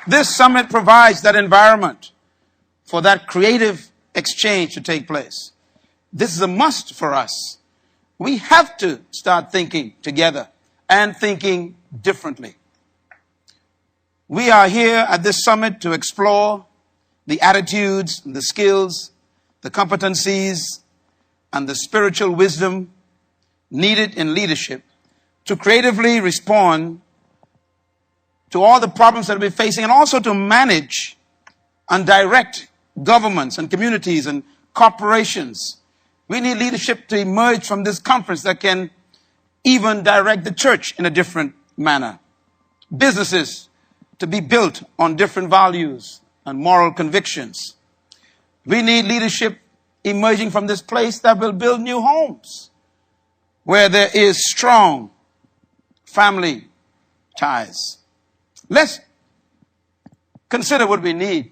This summit provides that environment for that creative exchange to take place. This is a must for us. We have to start thinking together and thinking differently. We are here at this summit to explore the attitudes, the skills, the competencies, and the spiritual wisdom needed in leadership to creatively respond to all the problems that we're facing, and also to manage and direct governments and communities and corporations. We need leadership to emerge from this conference that can even direct the church in a different manner. Businesses to be built on different values and moral convictions. We need leadership emerging from this place that will build new homes where there is strong family ties. Let's consider what we need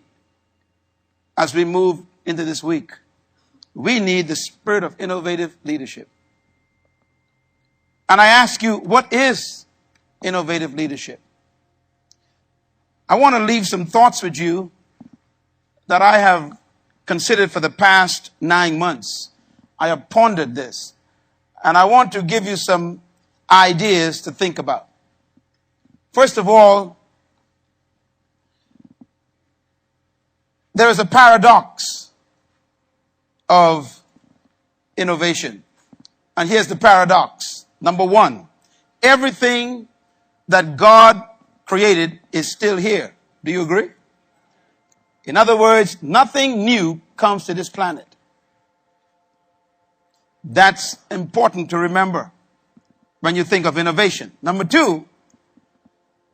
as we move into this week. We need the spirit of innovative leadership. And I ask you, what is innovative leadership? I want to leave some thoughts with you that I have considered for the past 9 months. I have pondered this, and I want to give you some ideas to think about. First of all, there is a paradox of innovation. And here's the paradox. Number one, everything that God created is still here. Do you agree? In other words, nothing new comes to this planet. That's important to remember when you think of innovation. Number two,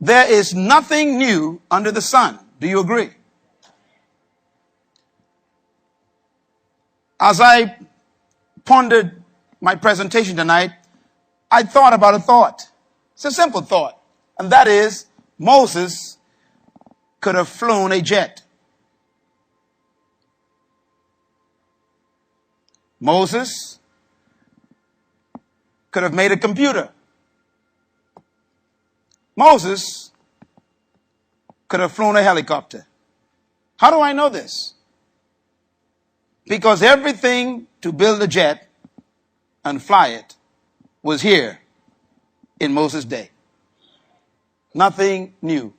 there is nothing new under the sun. Do you agree? As I pondered my presentation tonight, I thought about a thought. It's a simple thought. And that is, Moses could have flown a jet. Moses could have made a computer. Moses could have flown a helicopter. How do I know this? Because everything to build a jet and fly it was here in Moses' day. Nothing new.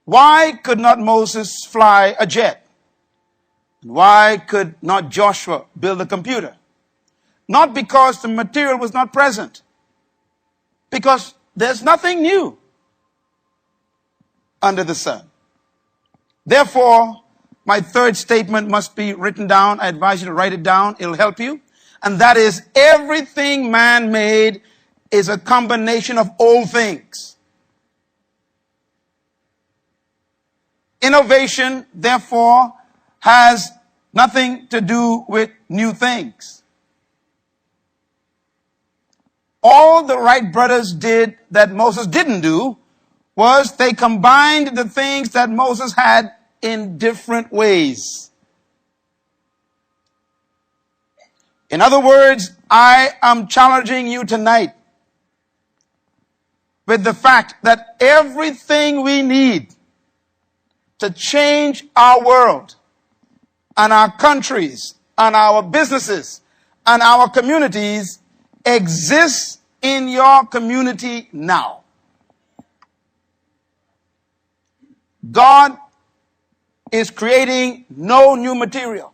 Why could not Moses fly a jet? Why could not Joshua build a computer? Not because the material was not present. Because there's nothing new under the sun. Therefore, my third statement must be written down. I advise you to write it down. It'll help you. And that is, everything man made is a combination of old things. Innovation, therefore, has nothing to do with new things. All the Wright brothers did that Moses didn't do was they combined the things that Moses had in different ways. In other words, I am challenging you tonight with the fact that everything we need to change our world and our countries and our businesses and our communities exists in your community now. God is creating no new material.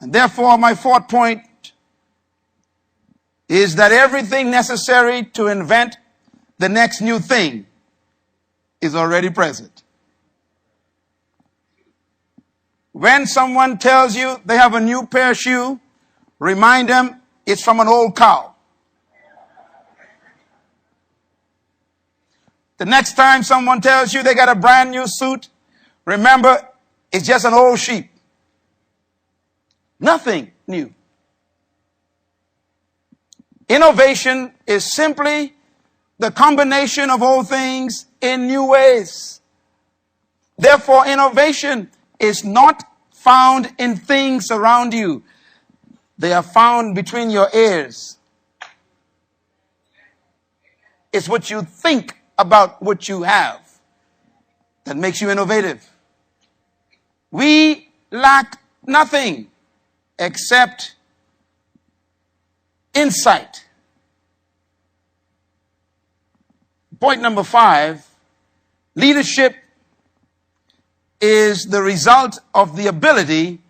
And therefore, my fourth point is that everything necessary to invent the next new thing is already present. When someone tells you they have a new pair of shoes, remind them it's from an old cow. The next time someone tells you they got a brand new suit, remember it's just an old sheep. Nothing new. Innovation is simply the combination of old things in new ways. Therefore, innovation is not found in things around you. They are found between your ears It's what you think about what you have that makes you innovative. We lack nothing except insight. Point number 5, leadership is the result of the ability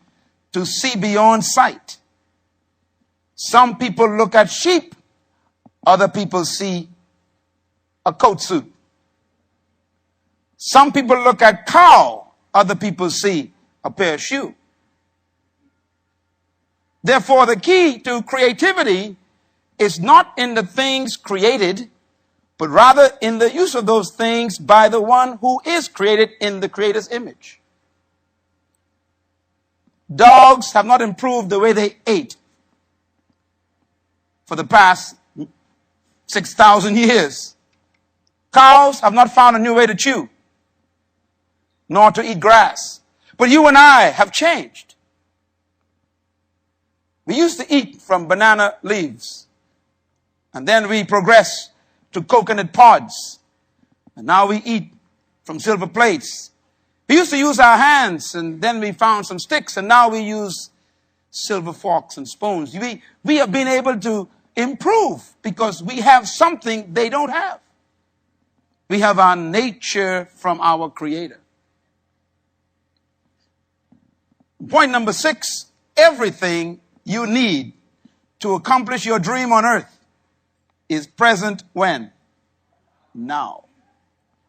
to see beyond sight. Some people look at sheep, other people see a coat suit. Some people look at cow, other people see a pair of shoes. Therefore, the key to creativity is not in the things created, but rather in the use of those things by the one who is created in the Creator's image. Dogs have not improved the way they ate for the past 6,000 years. Cows have not found a new way to chew, nor to eat grass. But you and I have changed. We used to eat from banana leaves, and then we progressed to coconut pods, and now we eat from silver plates. We used to use our hands, and then we found some sticks, and now we use silver forks and spoons. We have been able to improve because we have something they don't have. We have our nature from our Creator. Point number 6, everything you need to accomplish your dream on earth is present when? Now.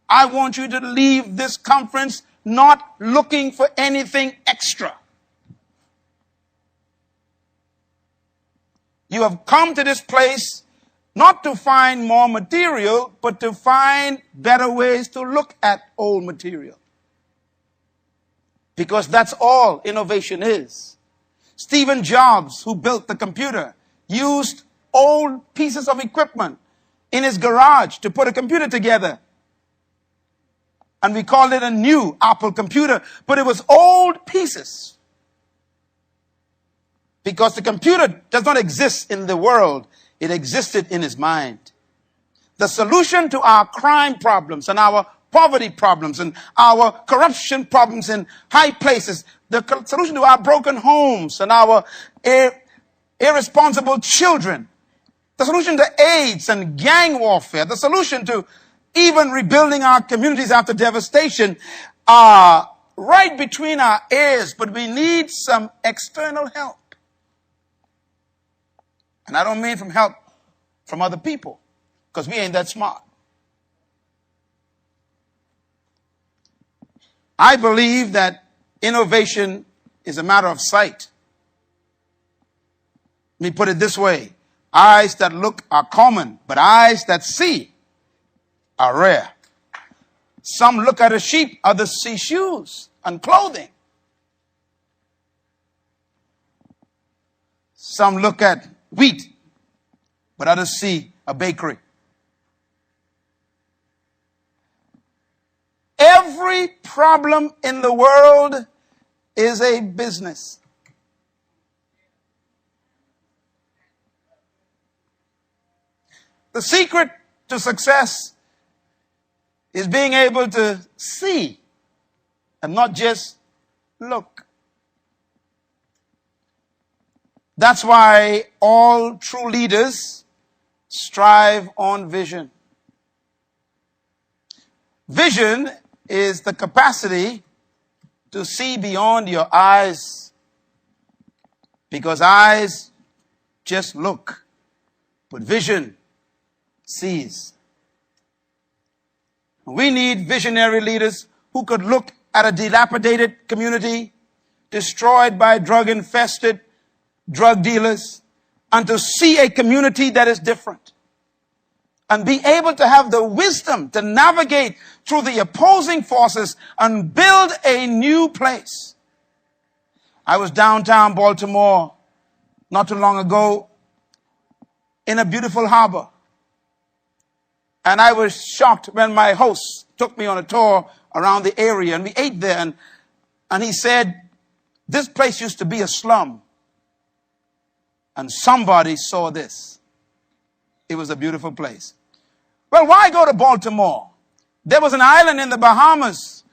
I want you to leave this conference not looking for anything extra. You have come to this place not to find more material, but to find better ways to look at old material. Because that's all innovation is. Steve Jobs, who built the computer, used old pieces of equipment in his garage to put a computer together. And we called it a new Apple computer, but it was old pieces. Because the computer does not exist in the world, it existed in his mind. The solution to our crime problems and our poverty problems and our corruption problems in high places, the solution to our broken homes and our irresponsible children, the solution to AIDS and gang warfare, the solution to even rebuilding our communities after devastation are right between our ears, but we need some external help. And I don't mean from help from other people, because we ain't that smart. I believe that innovation is a matter of sight. Let me put it this way. Eyes that look are common, but eyes that see are rare. Some look at a sheep, others see shoes and clothing. Some look at wheat, but others see a bakery. Every problem in the world is a business. The secret to success is being able to see and not just look. That's why all true leaders strive on vision. Vision is the capacity to see beyond your eyes, because eyes just look, but vision sees. We need visionary leaders who could look at a dilapidated community destroyed by drug-infested drug dealers and to see a community that is different and be able to have the wisdom to navigate through the opposing forces and build a new place. I was downtown Baltimore not too long ago in a beautiful harbor. And I was shocked when my host took me on a tour around the area, and we ate there, and he said, this place used to be a slum. And somebody saw this. It was a beautiful place. Well, why go to Baltimore? There was an island in the Bahamas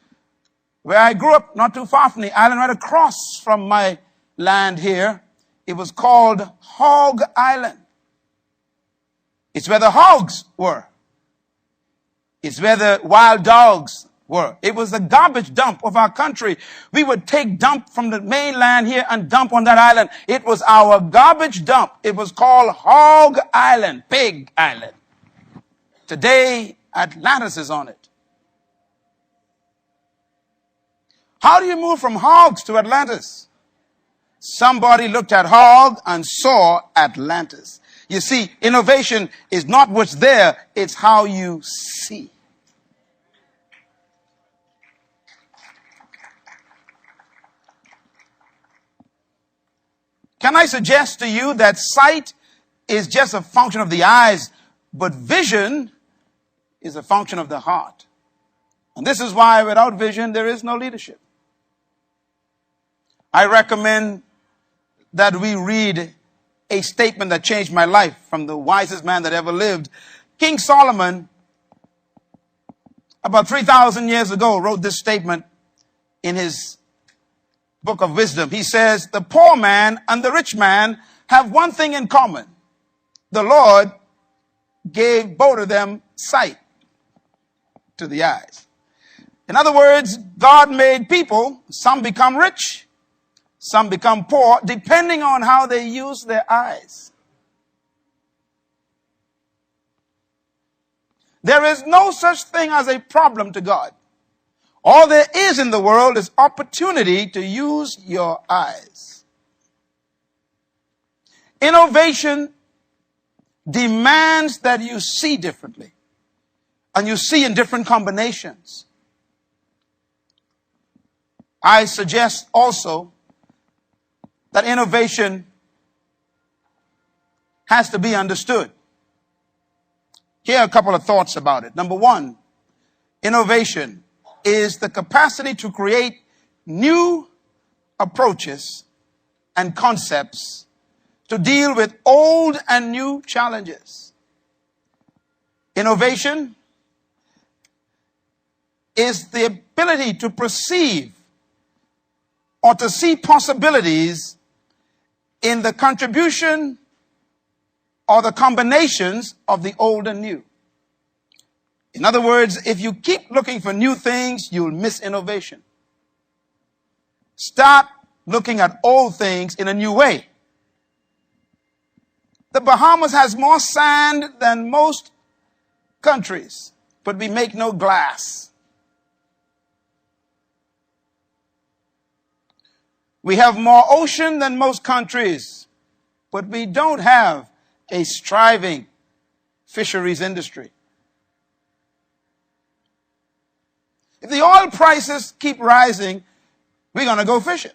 where I grew up, not too far from the island, right across from my land here. It was called Hog Island. It's where the hogs were. It's where the wild dogs were. It was the garbage dump of our country. We would take dump from the mainland here and dump on that island. It was our garbage dump. It was called Hog Island, Pig Island. Today, Atlantis is on it. How do you move from hogs to Atlantis? Somebody looked at hog and saw Atlantis. You see, innovation is not what's there, it's how you see. Can I suggest to you that sight is just a function of the eyes, but vision is a function of the heart? And this is why without vision, there is no leadership. I recommend that we read a statement that changed my life from the wisest man that ever lived. King Solomon, about 3,000 years ago, wrote this statement in his book of wisdom. He says, the poor man and the rich man have one thing in common. The Lord gave both of them sight to the eyes. In other words, God made people, some become rich, some become poor, depending on how they use their eyes. There is no such thing as a problem to God. All there is in the world is opportunity to use your eyes. Innovation demands that you see differently, and you see in different combinations. I suggest also that innovation has to be understood. Here are a couple of thoughts about it. Number one, innovation is the capacity to create new approaches and concepts to deal with old and new challenges. Innovation is the ability to perceive or to see possibilities in the contribution or the combinations of the old and new. In other words, if you keep looking for new things, you'll miss innovation. Start looking at old things in a new way. The Bahamas has more sand than most countries, but we make no glass. We have more ocean than most countries, but we don't have a striving fisheries industry. If the oil prices keep rising, we're going to go fishing.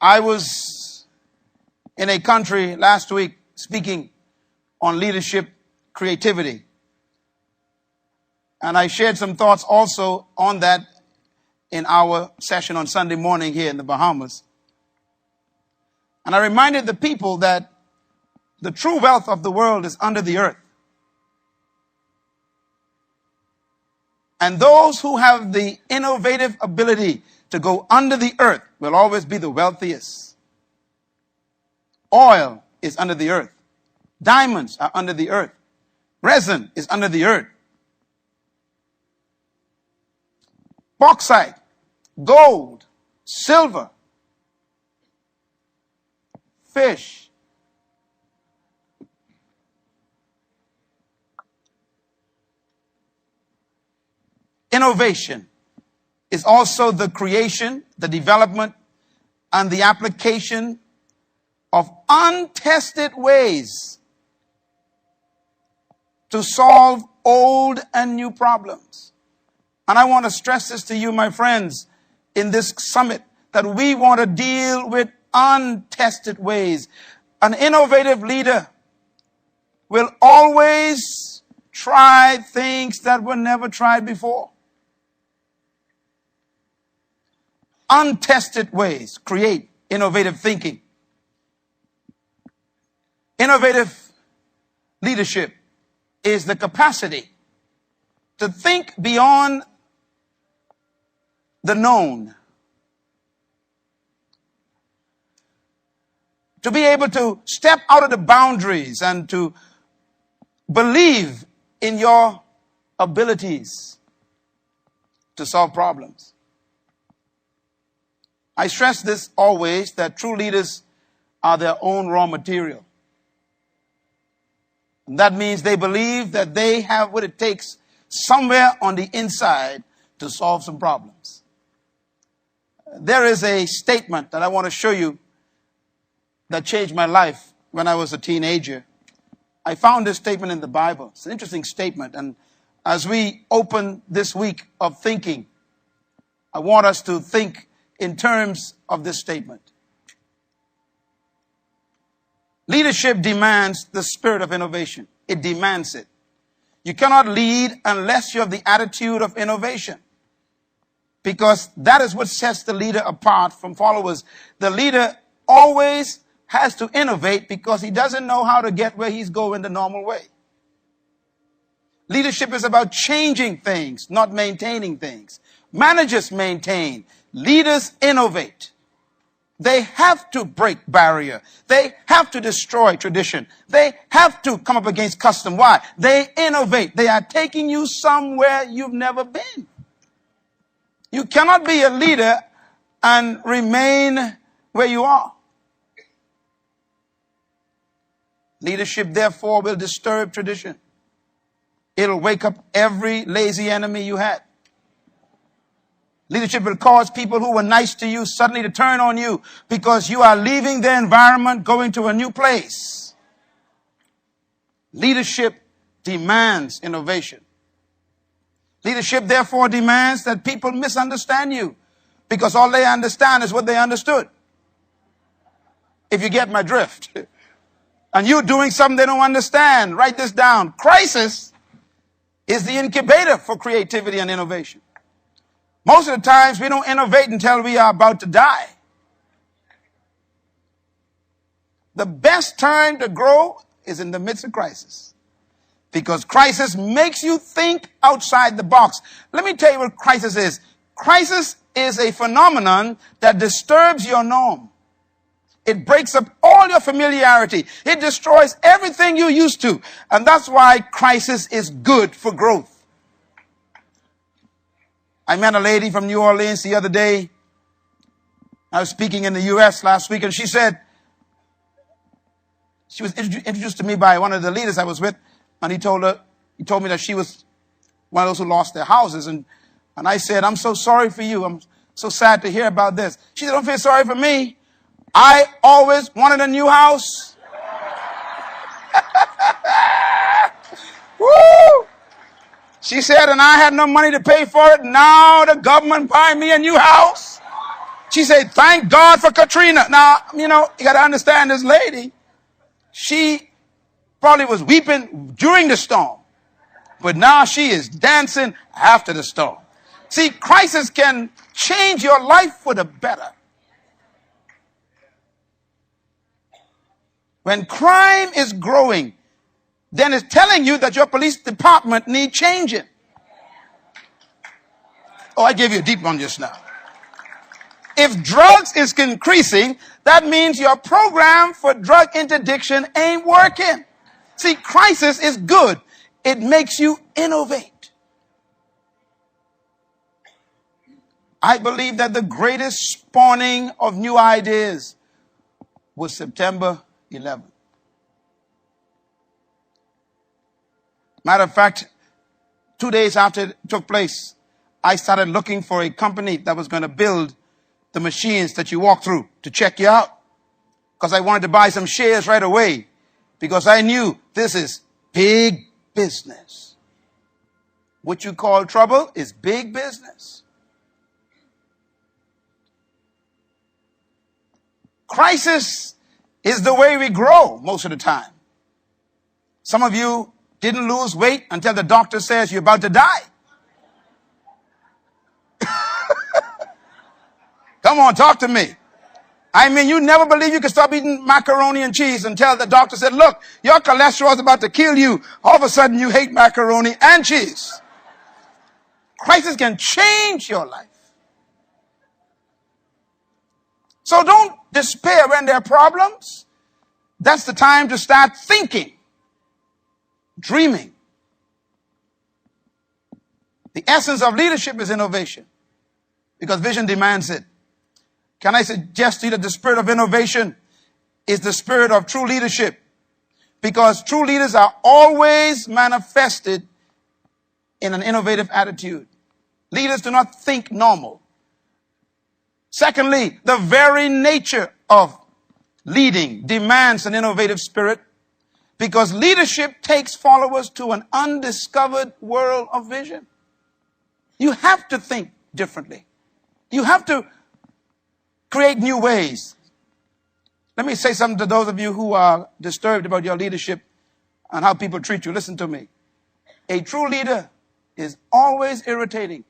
I was in a country last week speaking on leadership creativity. And I shared some thoughts also on that in our session on Sunday morning here in the Bahamas. And I reminded the people that the true wealth of the world is under the earth. And those who have the innovative ability to go under the earth will always be the wealthiest. Oil is under the earth. Diamonds are under the earth. Resin is under the earth. Bauxite, gold, silver, fish. Innovation is also the creation, the development, and the application of untested ways to solve old and new problems. And I want to stress this to you, my friends, in this summit, that we want to deal with untested ways. An innovative leader will always try things that were never tried before. Untested ways create innovative thinking. Innovative leadership is the capacity to think beyond the known, to be able to step out of the boundaries and to believe in your abilities to solve problems. I stress this always, that true leaders are their own raw material. And that means they believe that they have what it takes somewhere on the inside to solve some problems. There is a statement that I want to show you that changed my life when I was a teenager. I found this statement in the Bible. It's an interesting statement. And as we open this week of thinking, I want us to think in terms of this statement. Leadership demands the spirit of innovation. It demands it. You cannot lead unless you have the attitude of innovation, because that is what sets the leader apart from followers. The leader always has to innovate because he doesn't know how to get where he's going the normal way. Leadership is about changing things, not maintaining things. Managers maintain. Leaders innovate. They have to break barrier. They have to destroy tradition. They have to come up against custom. Why? They innovate. They are taking you somewhere you've never been. You cannot be a leader and remain where you are. Leadership, therefore, will disturb tradition. It'll wake up every lazy enemy you had. Leadership will cause people who were nice to you suddenly to turn on you because you are leaving their environment, going to a new place. Leadership demands innovation. Leadership, therefore, demands that people misunderstand you because all they understand is what they understood. If you get my drift. And you're doing something they don't understand. Write this down. Crisis is the incubator for creativity and innovation. Most of the times we don't innovate until we are about to die. The best time to grow is in the midst of crisis, because crisis makes you think outside the box. Let me tell you what crisis is. Crisis is a phenomenon that disturbs your norm. It breaks up all your familiarity. It destroys everything you're used to. And that's why crisis is good for growth. I met a lady from New Orleans the other day. I was speaking in the U.S. last week, and she said, she was introduced to me by one of the leaders I was with, and he told me that she was one of those who lost their houses. And I said, I'm so sorry for you. I'm so sad to hear about this. She said, don't feel sorry for me. I always wanted a new house. Woo! She said, and I had no money to pay for it. Now the government buying me a new house. She said, thank God for Katrina. Now, you got to understand this lady. She probably was weeping during the storm, but now she is dancing after the storm. See, crisis can change your life for the better. When crime is growing, then it's telling you that your police department needs changing. Oh, I gave you a deep one just now. If drugs is increasing, that means your program for drug interdiction ain't working. See, crisis is good. It makes you innovate. I believe that the greatest spawning of new ideas was September 11th. Matter of fact, 2 days after it took place, I started looking for a company that was going to build the machines that you walk through to check you out, because I wanted to buy some shares right away, because I knew this is big business. What you call trouble is big business. Crisis is the way we grow most of the time. Some of you didn't lose weight until the doctor says you're about to die. Come on, talk to me. I mean, you never believe you can stop eating macaroni and cheese until the doctor said, look, your cholesterol is about to kill you. All of a sudden you hate macaroni and cheese. Crisis can change your life. So don't despair when there are problems. That's the time to start thinking, dreaming. The essence of leadership is innovation because vision demands it. Can I suggest to you that the spirit of innovation is the spirit of true leadership? Because true leaders are always manifested in an innovative attitude. Leaders do not think normal. Secondly, the very nature of leading demands an innovative spirit because leadership takes followers to an undiscovered world of vision. You have to think differently. You have to create new ways. Let me say something to those of you who are disturbed about your leadership and how people treat you. Listen to me. A true leader is always irritating.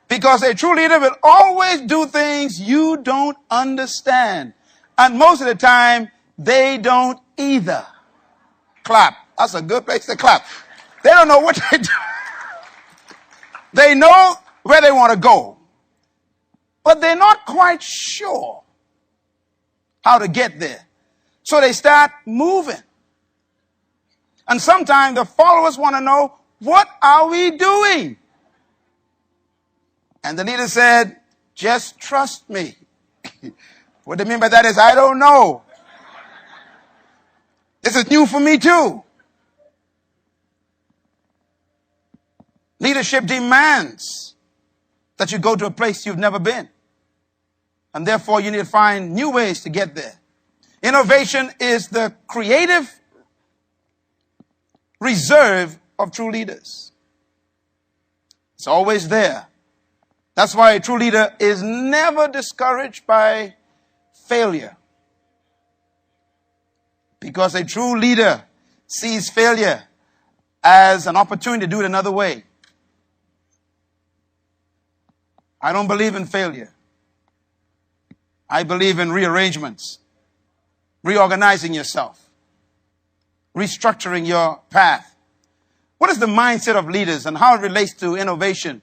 Because a true leader will always do things you don't understand. And most of the time, they don't either. Clap. That's a good place to clap. They don't know what they do. They know where they want to go, but they're not quite sure how to get there. So they start moving. And sometimes the followers want to know, what are we doing? And the leader said, just trust me. What they mean by that is, I don't know. This is new for me too. Leadership demands that you go to a place you've never been. And therefore, you need to find new ways to get there. Innovation is the creative reserve of true leaders. It's always there. That's why a true leader is never discouraged by failure. Because a true leader sees failure as an opportunity to do it another way. I don't believe in failure. I believe in rearrangements, reorganizing yourself, restructuring your path. What is the mindset of leaders and how it relates to innovation?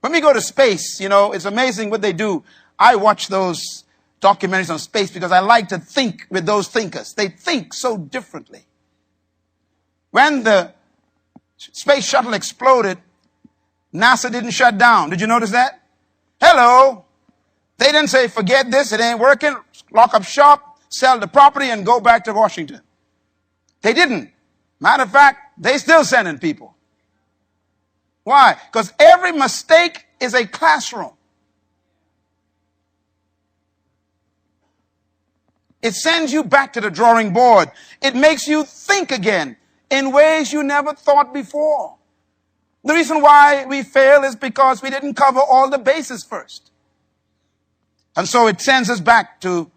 When we go to space, you know, it's amazing what they do. I watch those documentaries on space because I like to think with those thinkers. They think so differently. When the space shuttle exploded, NASA didn't shut down. Did you notice that? Hello. They didn't say, forget this, it ain't working, lock up shop, sell the property, and go back to Washington. They didn't. Matter of fact, they still sending people. Why? Because every mistake is a classroom. It sends you back to the drawing board. It makes you think again in ways you never thought before. The reason why we fail is because we didn't cover all the bases first. And so it sends us back to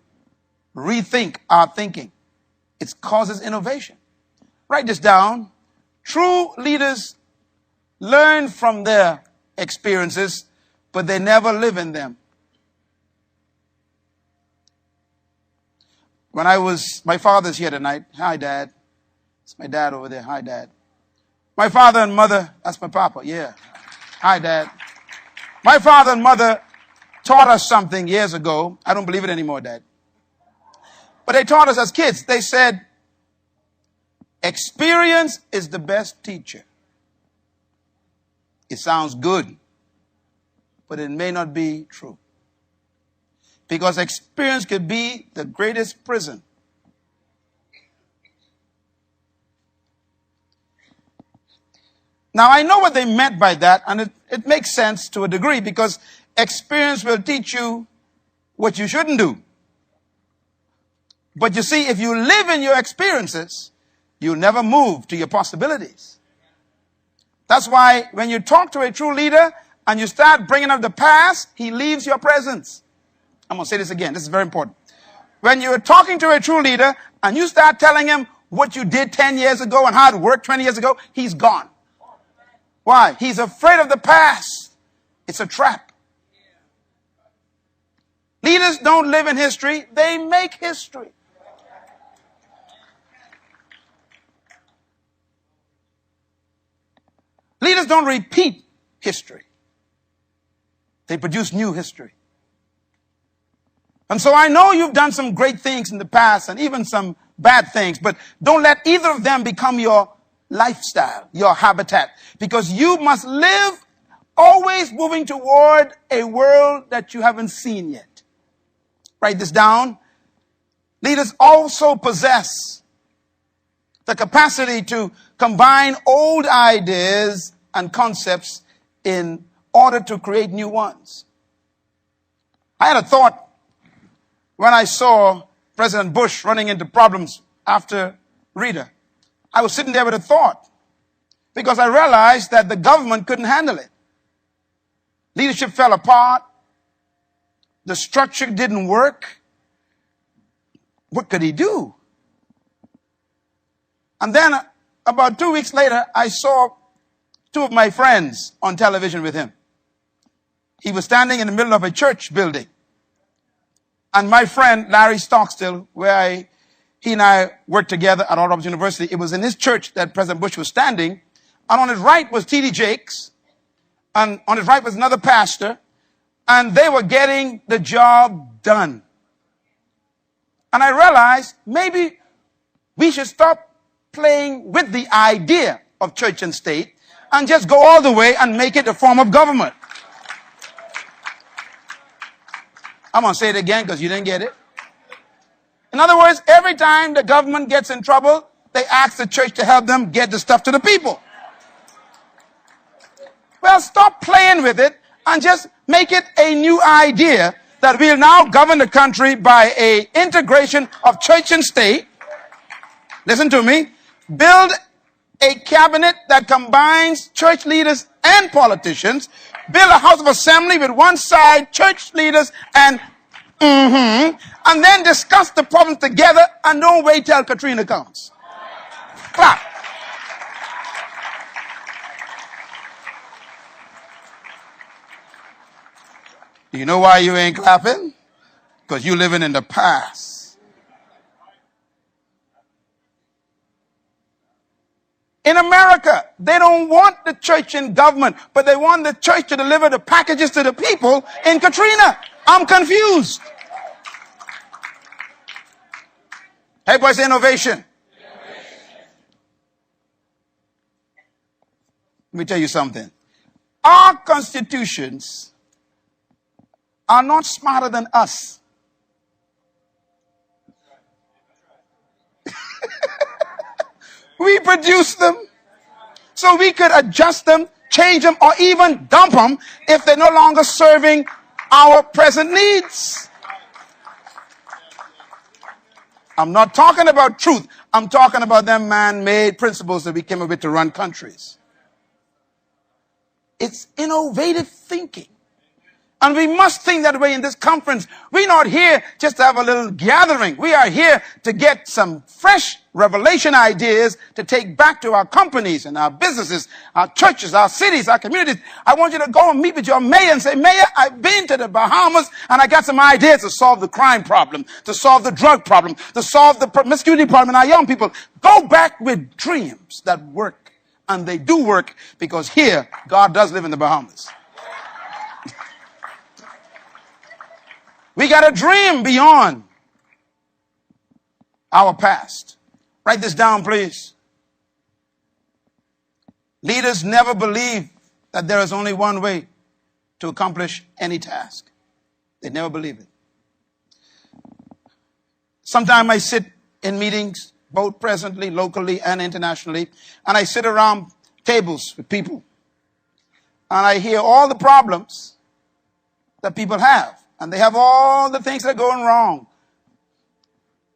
rethink our thinking. It causes innovation. Write this down. True leaders learn from their experiences, but they never live in them. My father's here tonight. Hi, Dad. It's my dad over there. Hi, Dad. My father and mother, that's my papa, yeah. Hi, Dad. My father and mother taught us something years ago. I don't believe it anymore, Dad. But they taught us as kids. They said, experience is the best teacher. It sounds good, but it may not be true. Because experience could be the greatest prison. Now, I know what they meant by that, and it makes sense to a degree, because experience will teach you what you shouldn't do. But you see, if you live in your experiences, you'll never move to your possibilities. That's why when you talk to a true leader and you start bringing up the past, he leaves your presence. I'm going to say this again. This is very important. When you're talking to a true leader and you start telling him what you did 10 years ago and how it worked 20 years ago, he's gone. Why? He's afraid of the past. It's a trap. Leaders don't live in history. They make history. Leaders don't repeat history. They produce new history. And so I know you've done some great things in the past and even some bad things, but don't let either of them become your lifestyle, your habitat, because you must live always moving toward a world that you haven't seen yet. Write this down. Leaders also possess the capacity to combine old ideas and concepts in order to create new ones. I had a thought when I saw President Bush running into problems after Rita. I was sitting there with a thought because I realized that the government couldn't handle it. Leadership fell apart. The structure didn't work. What could he do? And then about 2 weeks later, I saw two of my friends on television with him. He was standing in the middle of a church building. And my friend, Larry Stockstill, where he and I worked together at Oral Roberts University, it was in his church that President Bush was standing. And on his right was T.D. Jakes. And on his right was another pastor. And they were getting the job done. And I realized maybe we should stop playing with the idea of church and state and just go all the way and make it a form of government. I'm going to say it again because you didn't get it. In other words, every time the government gets in trouble, they ask the church to help them get the stuff to the people. Well, stop playing with it and just make it a new idea that we'll now govern the country by an integration of church and state. Listen to me. Build a cabinet that combines church leaders and politicians. Build a House of Assembly with one side, church leaders and and then discuss the problems together and don't wait till Katrina comes. Clap. Do you know why you ain't clapping? Because you're living in the past. In America, they don't want the church in government, but they want the church to deliver the packages to the people in Katrina. I'm confused. Everybody say innovation. Let me tell you something. Our constitutions are not smarter than us. We produce them so we could adjust them, change them, or even dump them if they're no longer serving our present needs. I'm not talking about truth. I'm talking about them man-made principles that we came up with to run countries. It's innovative thinking. And we must think that way in this conference. We're not here just to have a little gathering. We are here to get some fresh revelation ideas to take back to our companies and our businesses, our churches, our cities, our communities. I want you to go and meet with your mayor and say, Mayor, I've been to the Bahamas and I got some ideas to solve the crime problem, to solve the drug problem, to solve the promiscuity problem in our young people. Go back with dreams that work. And they do work because here, God does live in the Bahamas. We got to dream beyond our past. Write this down, please. Leaders never believe that there is only one way to accomplish any task. They never believe it. Sometimes I sit in meetings, both presently, locally, and internationally, and I sit around tables with people, and I hear all the problems that people have. And they have all the things that are going wrong.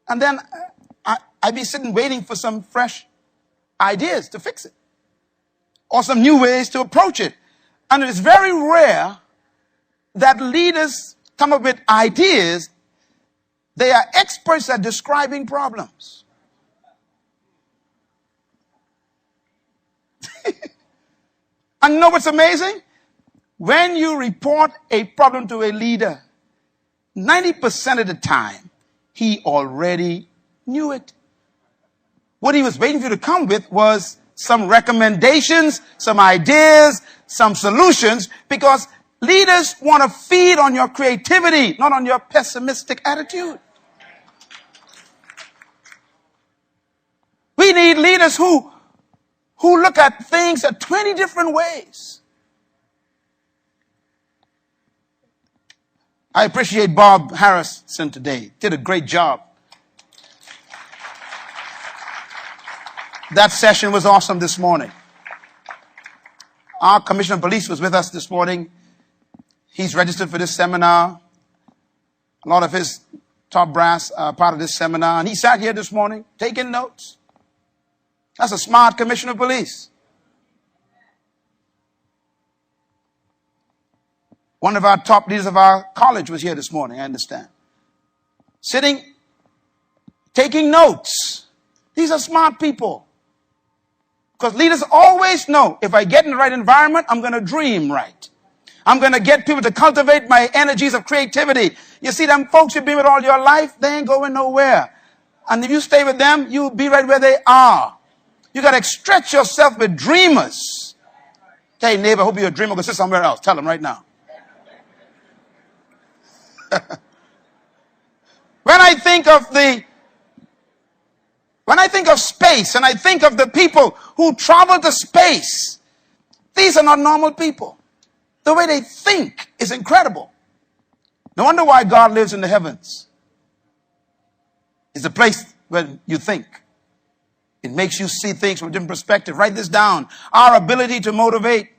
And then I'd be sitting waiting for some fresh ideas to fix it. Or some new ways to approach it. And it is very rare that leaders come up with ideas. They are experts at describing problems. And you know what's amazing? When you report a problem to a leader, 90% of the time, he already knew it. What he was waiting for you to come with was some recommendations, some ideas, some solutions, because leaders want to feed on your creativity, not on your pessimistic attitude. We need leaders who look at things 20 different ways. I appreciate Bob Harrison today. Did a great job. That session was awesome this morning. Our Commissioner of Police was with us this morning. He's registered for this seminar. A lot of his top brass are part of this seminar. And he sat here this morning taking notes. That's a smart Commissioner of Police. One of our top leaders of our college was here this morning, I understand. Sitting, taking notes. These are smart people. Because leaders always know, if I get in the right environment, I'm going to dream right. I'm going to get people to cultivate my energies of creativity. You see them folks you've been with all your life, they ain't going nowhere. And if you stay with them, you'll be right where they are. You got to stretch yourself with dreamers. Tell your neighbor, I hope you're a dreamer, go sit somewhere else. Tell them right now. When I think of space and I think of the people who travel to space, these are not normal people. The way they think is incredible. No wonder why God lives in the heavens. It's a place where you think. It makes you see things from a different perspective. Write this down. Our ability to motivate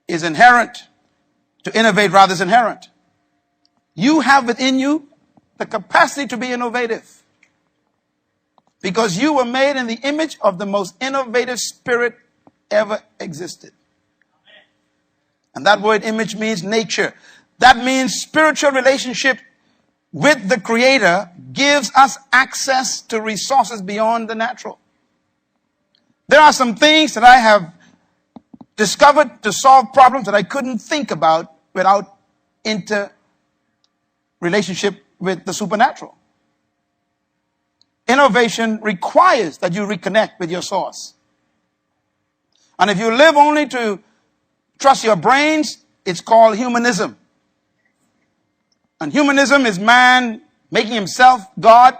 is inherent. To innovate rather is inherent. You have within you the capacity to be innovative. Because you were made in the image of the most innovative spirit ever existed. And that word image means nature. That means spiritual relationship with the Creator gives us access to resources beyond the natural. There are some things that I have discovered to solve problems that I couldn't think about without interrelationship with the supernatural. Innovation requires that you reconnect with your source. And if you live only to trust your brains, it's called humanism. And humanism is man making himself God,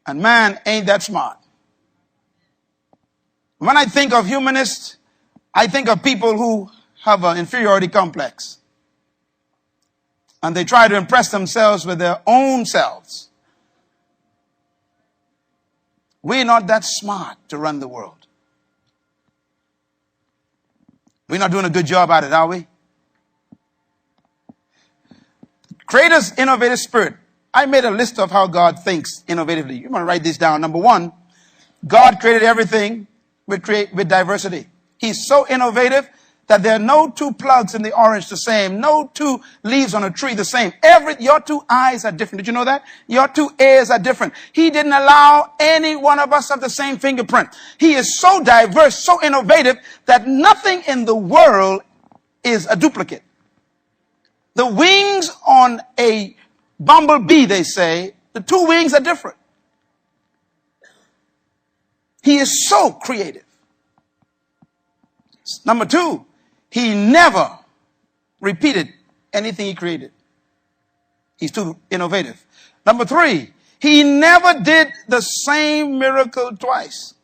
and man ain't that smart. When I think of humanists, I think of people who have an inferiority complex. And they try to impress themselves with their own selves. We're not that smart to run the world. We're not doing a good job at it, are we? Creator's innovative spirit. I made a list of how God thinks innovatively. You want to write this down. Number one, God created everything with diversity. He's so innovative that there are no two plugs in the orange the same, no two leaves on a tree the same. Your two eyes are different. Did you know that? Your two ears are different. He didn't allow any one of us to have the same fingerprint. He is so diverse, so innovative, that nothing in the world is a duplicate. The wings on a bumblebee, they say, the two wings are different. He is so creative. Number two, he never repeated anything he created. He's too innovative. Number three, he never did the same miracle twice.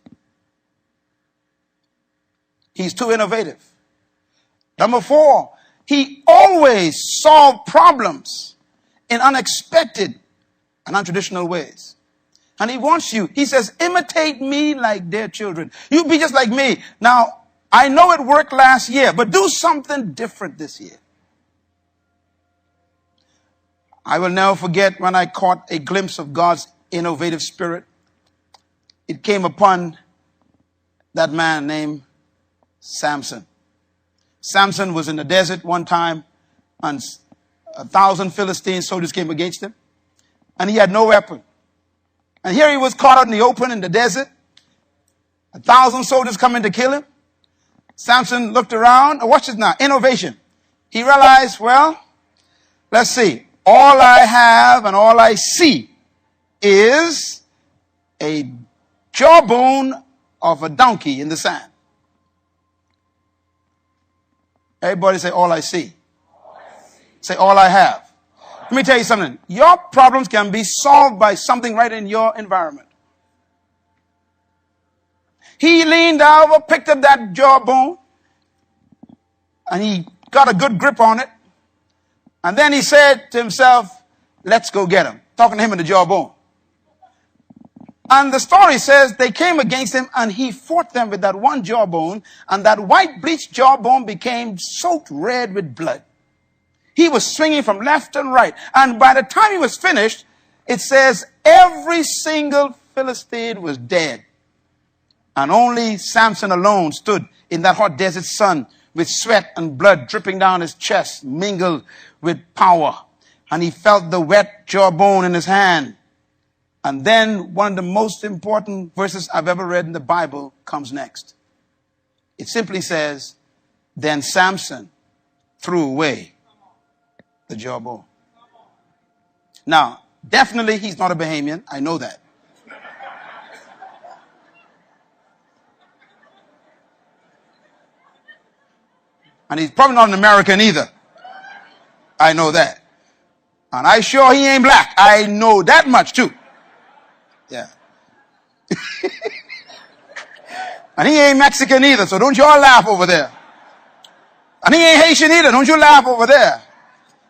He's too innovative. Number four, he always solved problems in unexpected and untraditional ways. And he wants you, he says, imitate me like dear children. You be just like me. Now, I know it worked last year, but do something different this year. I will never forget when I caught a glimpse of God's innovative spirit. It came upon that man named Samson. Samson was in the desert one time, and 1,000 Philistine soldiers came against him, and he had no weapon. And here he was caught out in the open in the desert. 1,000 soldiers coming to kill him. Samson looked around. Watch this now. Innovation. He realized, well, let's see. All I have and all I see is a jawbone of a donkey in the sand. Everybody say, all I see. Say, all I have. Let me tell you something. Your problems can be solved by something right in your environment. He leaned over, picked up that jawbone, and he got a good grip on it. And then he said to himself, let's go get him. Talking to him in the jawbone. And the story says they came against him and he fought them with that one jawbone, and that white bleached jawbone became soaked red with blood. He was swinging from left and right. And by the time he was finished, it says every single Philistine was dead. And only Samson alone stood in that hot desert sun with sweat and blood dripping down his chest, mingled with power. And he felt the wet jawbone in his hand. And then one of the most important verses I've ever read in the Bible comes next. It simply says, then Samson threw away the jawbone. Now, definitely he's not a Bahamian. I know that. And he's probably not an American either. I know that. And I sure he ain't black. I know that much too. Yeah. And he ain't Mexican either, so don't y'all laugh over there. And he ain't Haitian either, don't you laugh over there.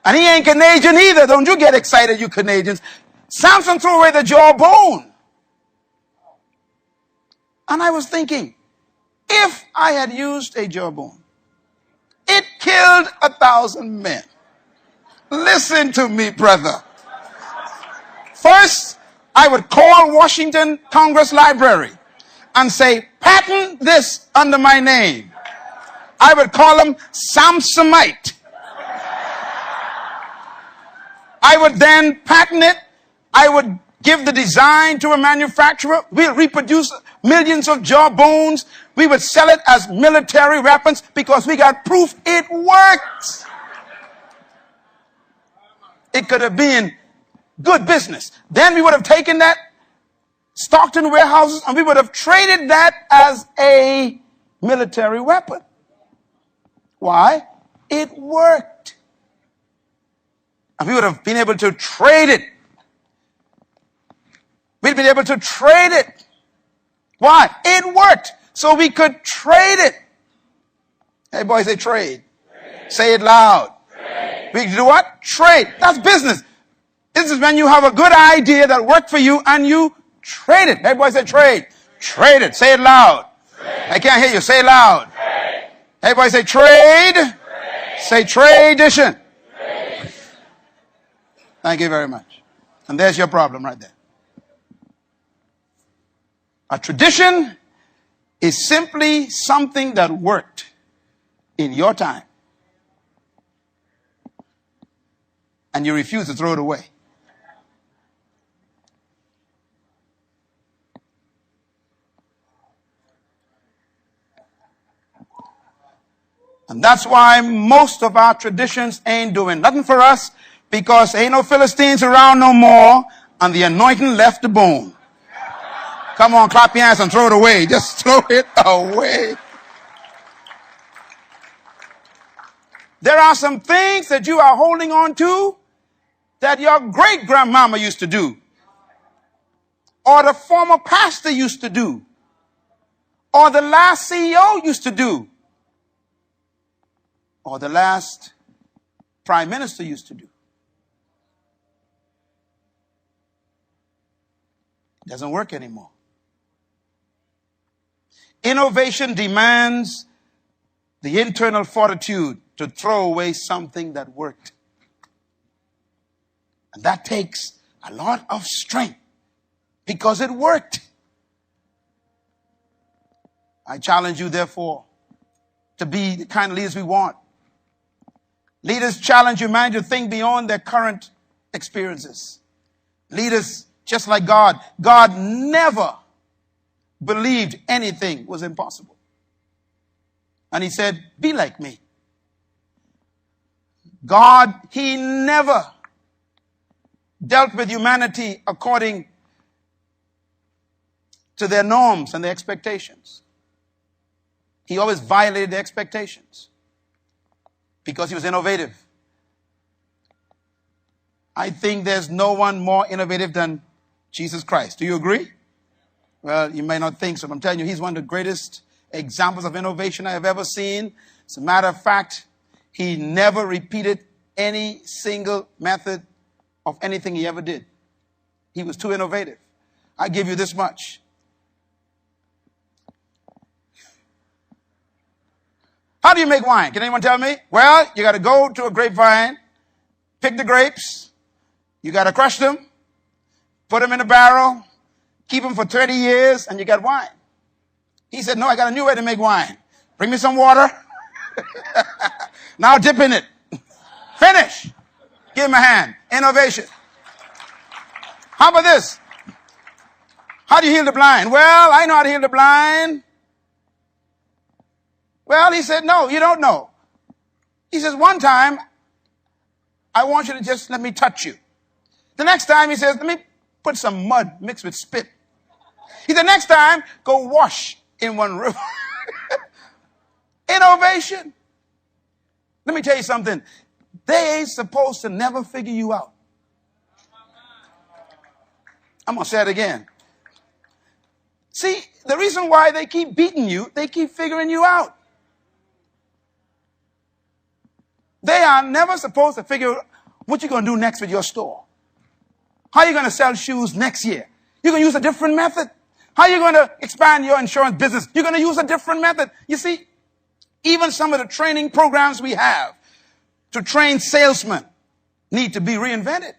And he ain't Canadian either, don't you get excited, you Canadians. Samson threw away the jawbone. And I was thinking, if I had used a jawbone, it killed 1,000 men. Listen to me, brother. First, I would call Washington Congress Library and say, patent this under my name. I would call them Samsonite. I would then patent it. I would give the design to a manufacturer. We'll reproduce millions of jawbones. We would sell it as military weapons because we got proof it works. It could have been good business. Then we would have taken that, stocked in warehouses, and we would have traded that as a military weapon. Why? It worked. And we would have been able to trade it. We'd been able to trade it. Why? It worked. So we could trade it. Everybody say trade. Trade. Say it loud. Trade. We do what? Trade. That's business. This is when you have a good idea that worked for you and you trade it. Everybody say trade. Trade it. Say it loud. Trade. I can't hear you. Say it loud. Trade. Everybody say trade. Trade. Say tradition. Trade. Thank you very much. And there's your problem right there. A tradition is simply something that worked in your time. And you refuse to throw it away. And that's why most of our traditions ain't doing nothing for us, because ain't no Philistines around no more, and the anointing left the bone. Come on, clap your hands and throw it away. Just throw it away. There are some things that you are holding on to that your great-grandmama used to do, or the former pastor used to do, or the last CEO used to do, or the last prime minister used to do. It doesn't work anymore. Innovation demands the internal fortitude to throw away something that worked. And that takes a lot of strength because it worked. I challenge you, therefore, to be the kind of leaders we want. Leaders challenge humanity to think beyond their current experiences. Leaders, just like God, God never believed anything was impossible. And he said, be like me. God, he never dealt with humanity according to their norms and their expectations. He always violated their expectations because he was innovative. I think there's no one more innovative than Jesus Christ. Do you agree? Well, you may not think so, but I'm telling you, he's one of the greatest examples of innovation I have ever seen. As a matter of fact, he never repeated any single method of anything he ever did. He was too innovative. I give you this much. How do you make wine? Can anyone tell me? Well, you got to go to a grapevine, pick the grapes, you got to crush them, put them in a barrel, keep them for 30 years, and you got wine. He said, no, I got a new way to make wine. Bring me some water. Now dip in it. Finish. Give him a hand. Innovation. How about this? How do you heal the blind? Well, I know how to heal the blind. Well, he said, no, you don't know. He says, one time, I want you to just let me touch you. The next time, he says, let me put some mud mixed with spit. He said, next time, go wash in one river. Innovation. Let me tell you something. They ain't supposed to never figure you out. I'm going to say it again. See, the reason why they keep beating you, they keep figuring you out. They are never supposed to figure out what you're going to do next with your store. How are you going to sell shoes next year? You're going to use a different method. How are you going to expand your insurance business? You're going to use a different method. You see, even some of the training programs we have to train salesmen need to be reinvented.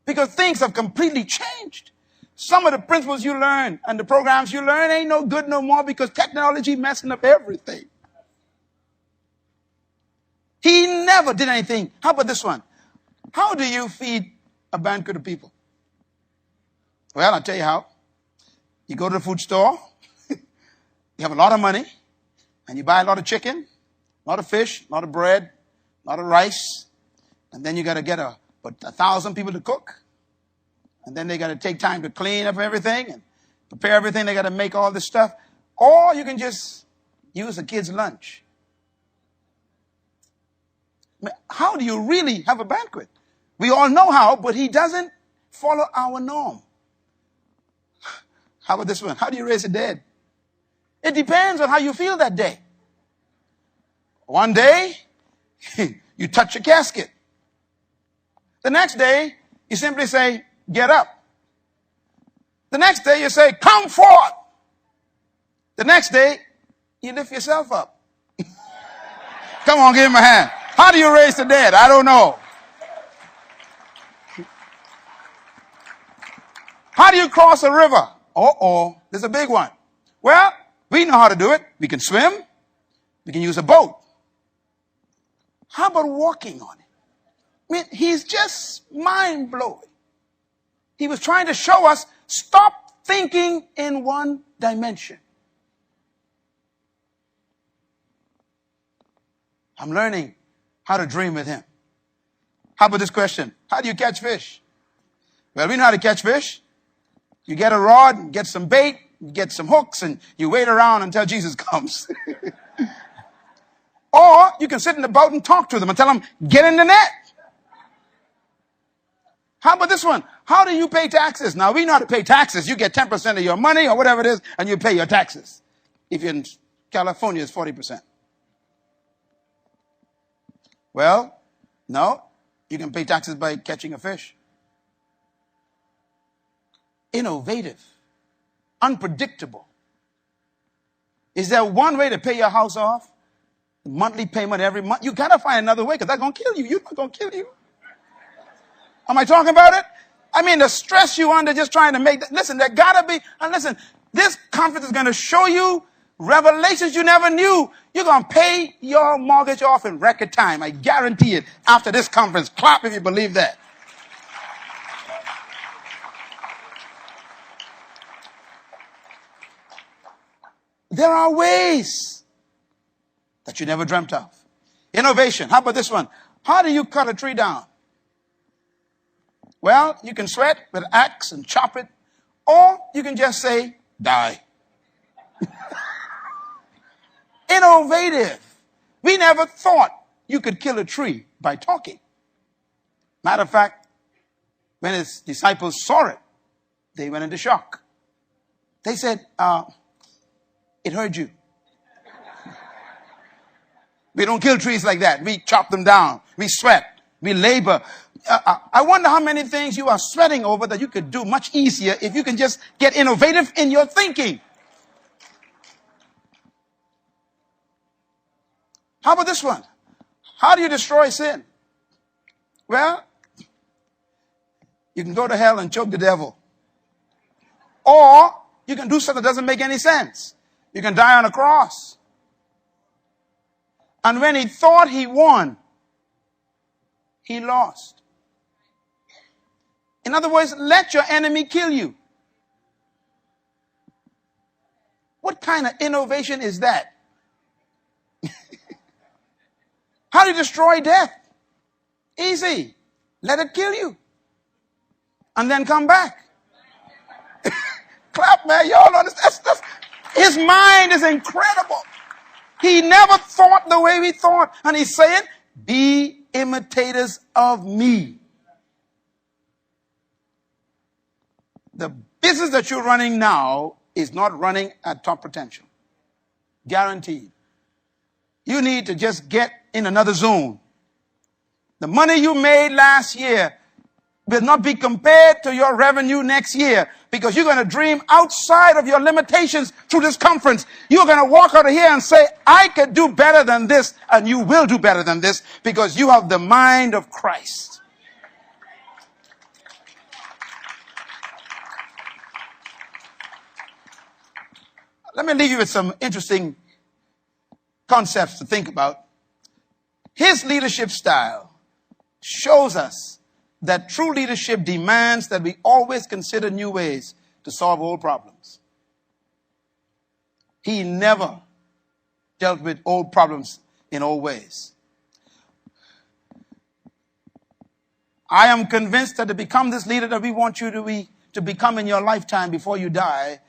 Because things have completely changed. Some of the principles you learn and the programs you learn ain't no good no more because technology messing up everything. He never did anything. How about this one? How do you feed a banquet of people? Well, I'll tell you how. You go to the food store, you have a lot of money, and you buy a lot of chicken, a lot of fish, a lot of bread, a lot of rice, and then you got to get 1,000 people to cook, and then they got to take time to clean up everything and prepare everything. They got to make all this stuff. Or you can just use a kid's lunch. How do you really have a banquet? We all know how, but he doesn't follow our norm. How about this one? How do you raise the dead? It depends on how you feel that day. One day, you touch a casket. The next day, you simply say, get up. The next day, you say, come forth. The next day, you lift yourself up. Come on, give him a hand. How do you raise the dead? I don't know. How do you cross a river? Uh-oh, there's a big one. Well, we know how to do it. We can swim. We can use a boat. How about walking on it? I mean, he's just mind-blowing. He was trying to show us, stop thinking in one dimension. I'm learning how to dream with him. How about this question? How do you catch fish? Well, we know how to catch fish. You get a rod, get some bait, get some hooks, and you wait around until Jesus comes. Or you can sit in the boat and talk to them and tell them, get in the net. How about this one? How do you pay taxes? Now, we know how to pay taxes. You get 10% of your money or whatever it is, and you pay your taxes. If you're in California, it's 40%. Well, no. You can pay taxes by catching a fish. Innovative. Unpredictable. Is there one way to pay your house off? Monthly payment every month? You got to find another way because that's going to kill you. You're not going to kill you. Am I talking about it? I mean, the stress you under just trying to make that. Listen, there got to be, and listen, this conference is going to show you revelations you never knew. You're going to pay your mortgage off in record time. I guarantee it. After this conference, clap if you believe that. There are ways that you never dreamt of. Innovation. How about this one? How do you cut a tree down? Well, you can sweat with an axe and chop it, or you can just say, die. Innovative. We never thought you could kill a tree by talking. Matter of fact, when his disciples saw it, they went into shock. They said, it hurt you. We don't kill trees like that. We chop them down. We sweat. We labor. I wonder how many things you are sweating over that you could do much easier if you can just get innovative in your thinking. How about this one? How do you destroy sin? Well, you can go to hell and choke the devil. Or you can do something that doesn't make any sense. You can die on a cross. And when he thought he won, he lost. In other words, let your enemy kill you. What kind of innovation is that? How do you destroy death? Easy. Let it kill you. And then come back. Clap, man. Y'all understand? His mind is incredible. He never thought the way we thought. And he's saying, be imitators of me. The business that you're running now is not running at top potential. Guaranteed. You need to just get in another zone. The money you made last year will not be compared to your revenue next year, because you're going to dream outside of your limitations through this conference. You're going to walk out of here and say, I could do better than this, and you will do better than this, because you have the mind of Christ. Let me leave you with some interesting concepts to think about. His leadership style shows us that true leadership demands that we always consider new ways to solve old problems. He never dealt with old problems in old ways. I am convinced that to become this leader that we want you to become in your lifetime before you die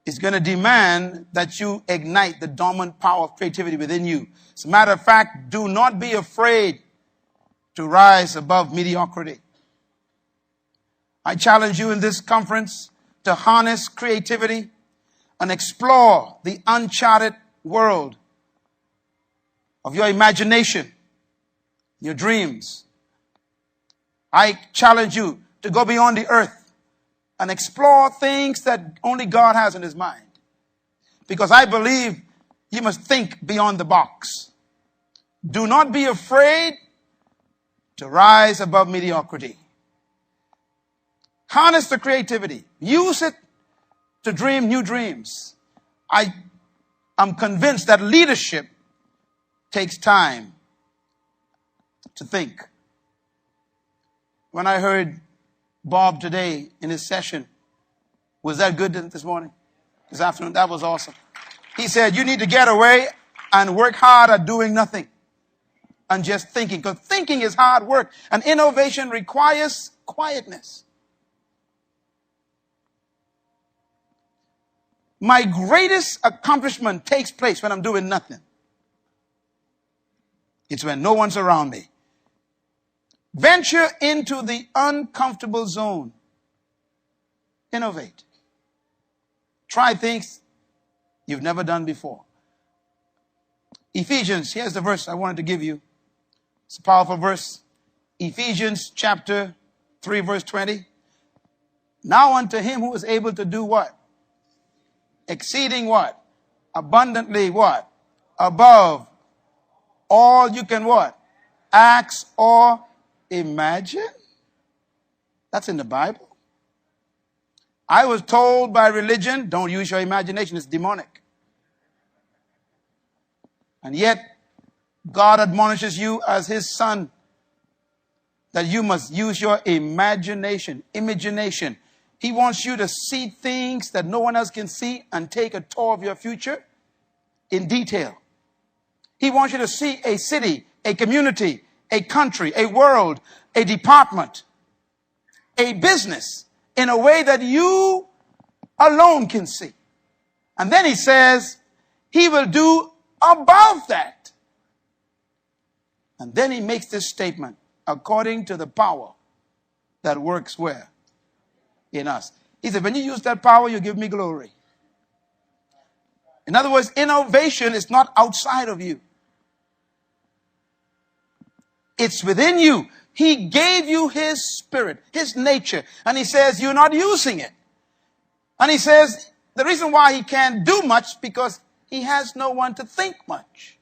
is going to demand that you ignite the dormant power of creativity within you. As a matter of fact, do not be afraid to rise above mediocrity. I challenge you in this conference to harness creativity and explore the uncharted world of your imagination, your dreams. I challenge you to go beyond the earth and explore things that only God has in his mind. Because I believe you must think beyond the box. Do not be afraid to rise above mediocrity. Harness the creativity. Use it to dream new dreams. I am convinced that leadership takes time to think. When I heard Bob today in his session, was that good this morning? This afternoon? That was awesome. He said, you need to get away and work hard at doing nothing and just thinking, because thinking is hard work, and innovation requires quietness. My greatest accomplishment takes place when I'm doing nothing. It's when no one's around me. Venture into the uncomfortable zone. Innovate. Try things you've never done before. Ephesians, here's the verse I wanted to give you. It's a powerful verse. Ephesians chapter 3, verse 20. Now unto him who is able to do what? Exceeding what? Abundantly what? Above all you can what? Ask or imagine? That's in the Bible. I was told by religion, don't use your imagination, it's demonic. And yet, God admonishes you as his son that you must use your imagination. He wants you to see things that no one else can see and take a tour of your future in detail. He wants you to see a city, a community, a country, a world, a department, a business in a way that you alone can see. And then he says he will do above that. And then he makes this statement, according to the power that works where? In us. He said, when you use that power, you give me glory. In other words, innovation is not outside of you. It's within you. He gave you his spirit, his nature. And he says, you're not using it. And he says, the reason why he can't do much, because he has no one to think much.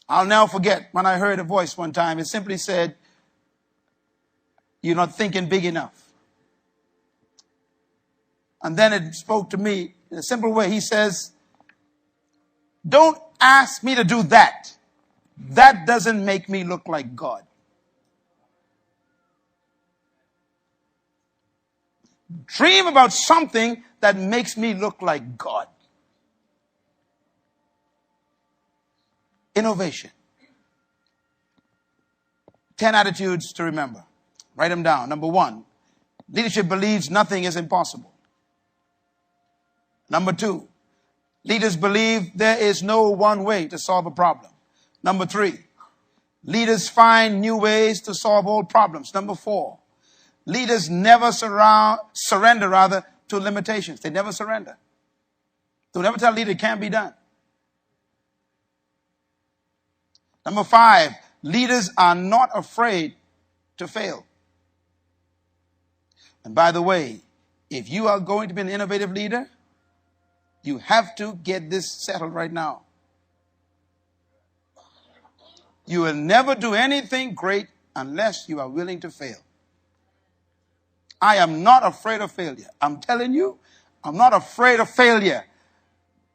I'll never forget when I heard a voice one time. It simply said, you're not thinking big enough. And then it spoke to me in a simple way. He says, don't ask me to do that. That doesn't make me look like God. Dream about something that makes me look like God. Innovation. 10 attitudes to remember. Write them down. Number 1, leadership believes nothing is impossible. Number 2, leaders believe there is no one way to solve a problem. Number 3, leaders find new ways to solve old problems. Number 4, leaders never surrender to limitations. They never surrender. Don't ever tell a leader it can't be done. Number 5, leaders are not afraid to fail. And by the way, if you are going to be an innovative leader, you have to get this settled right now. You will never do anything great unless you are willing to fail. I am not afraid of failure. I'm telling you, I'm not afraid of failure.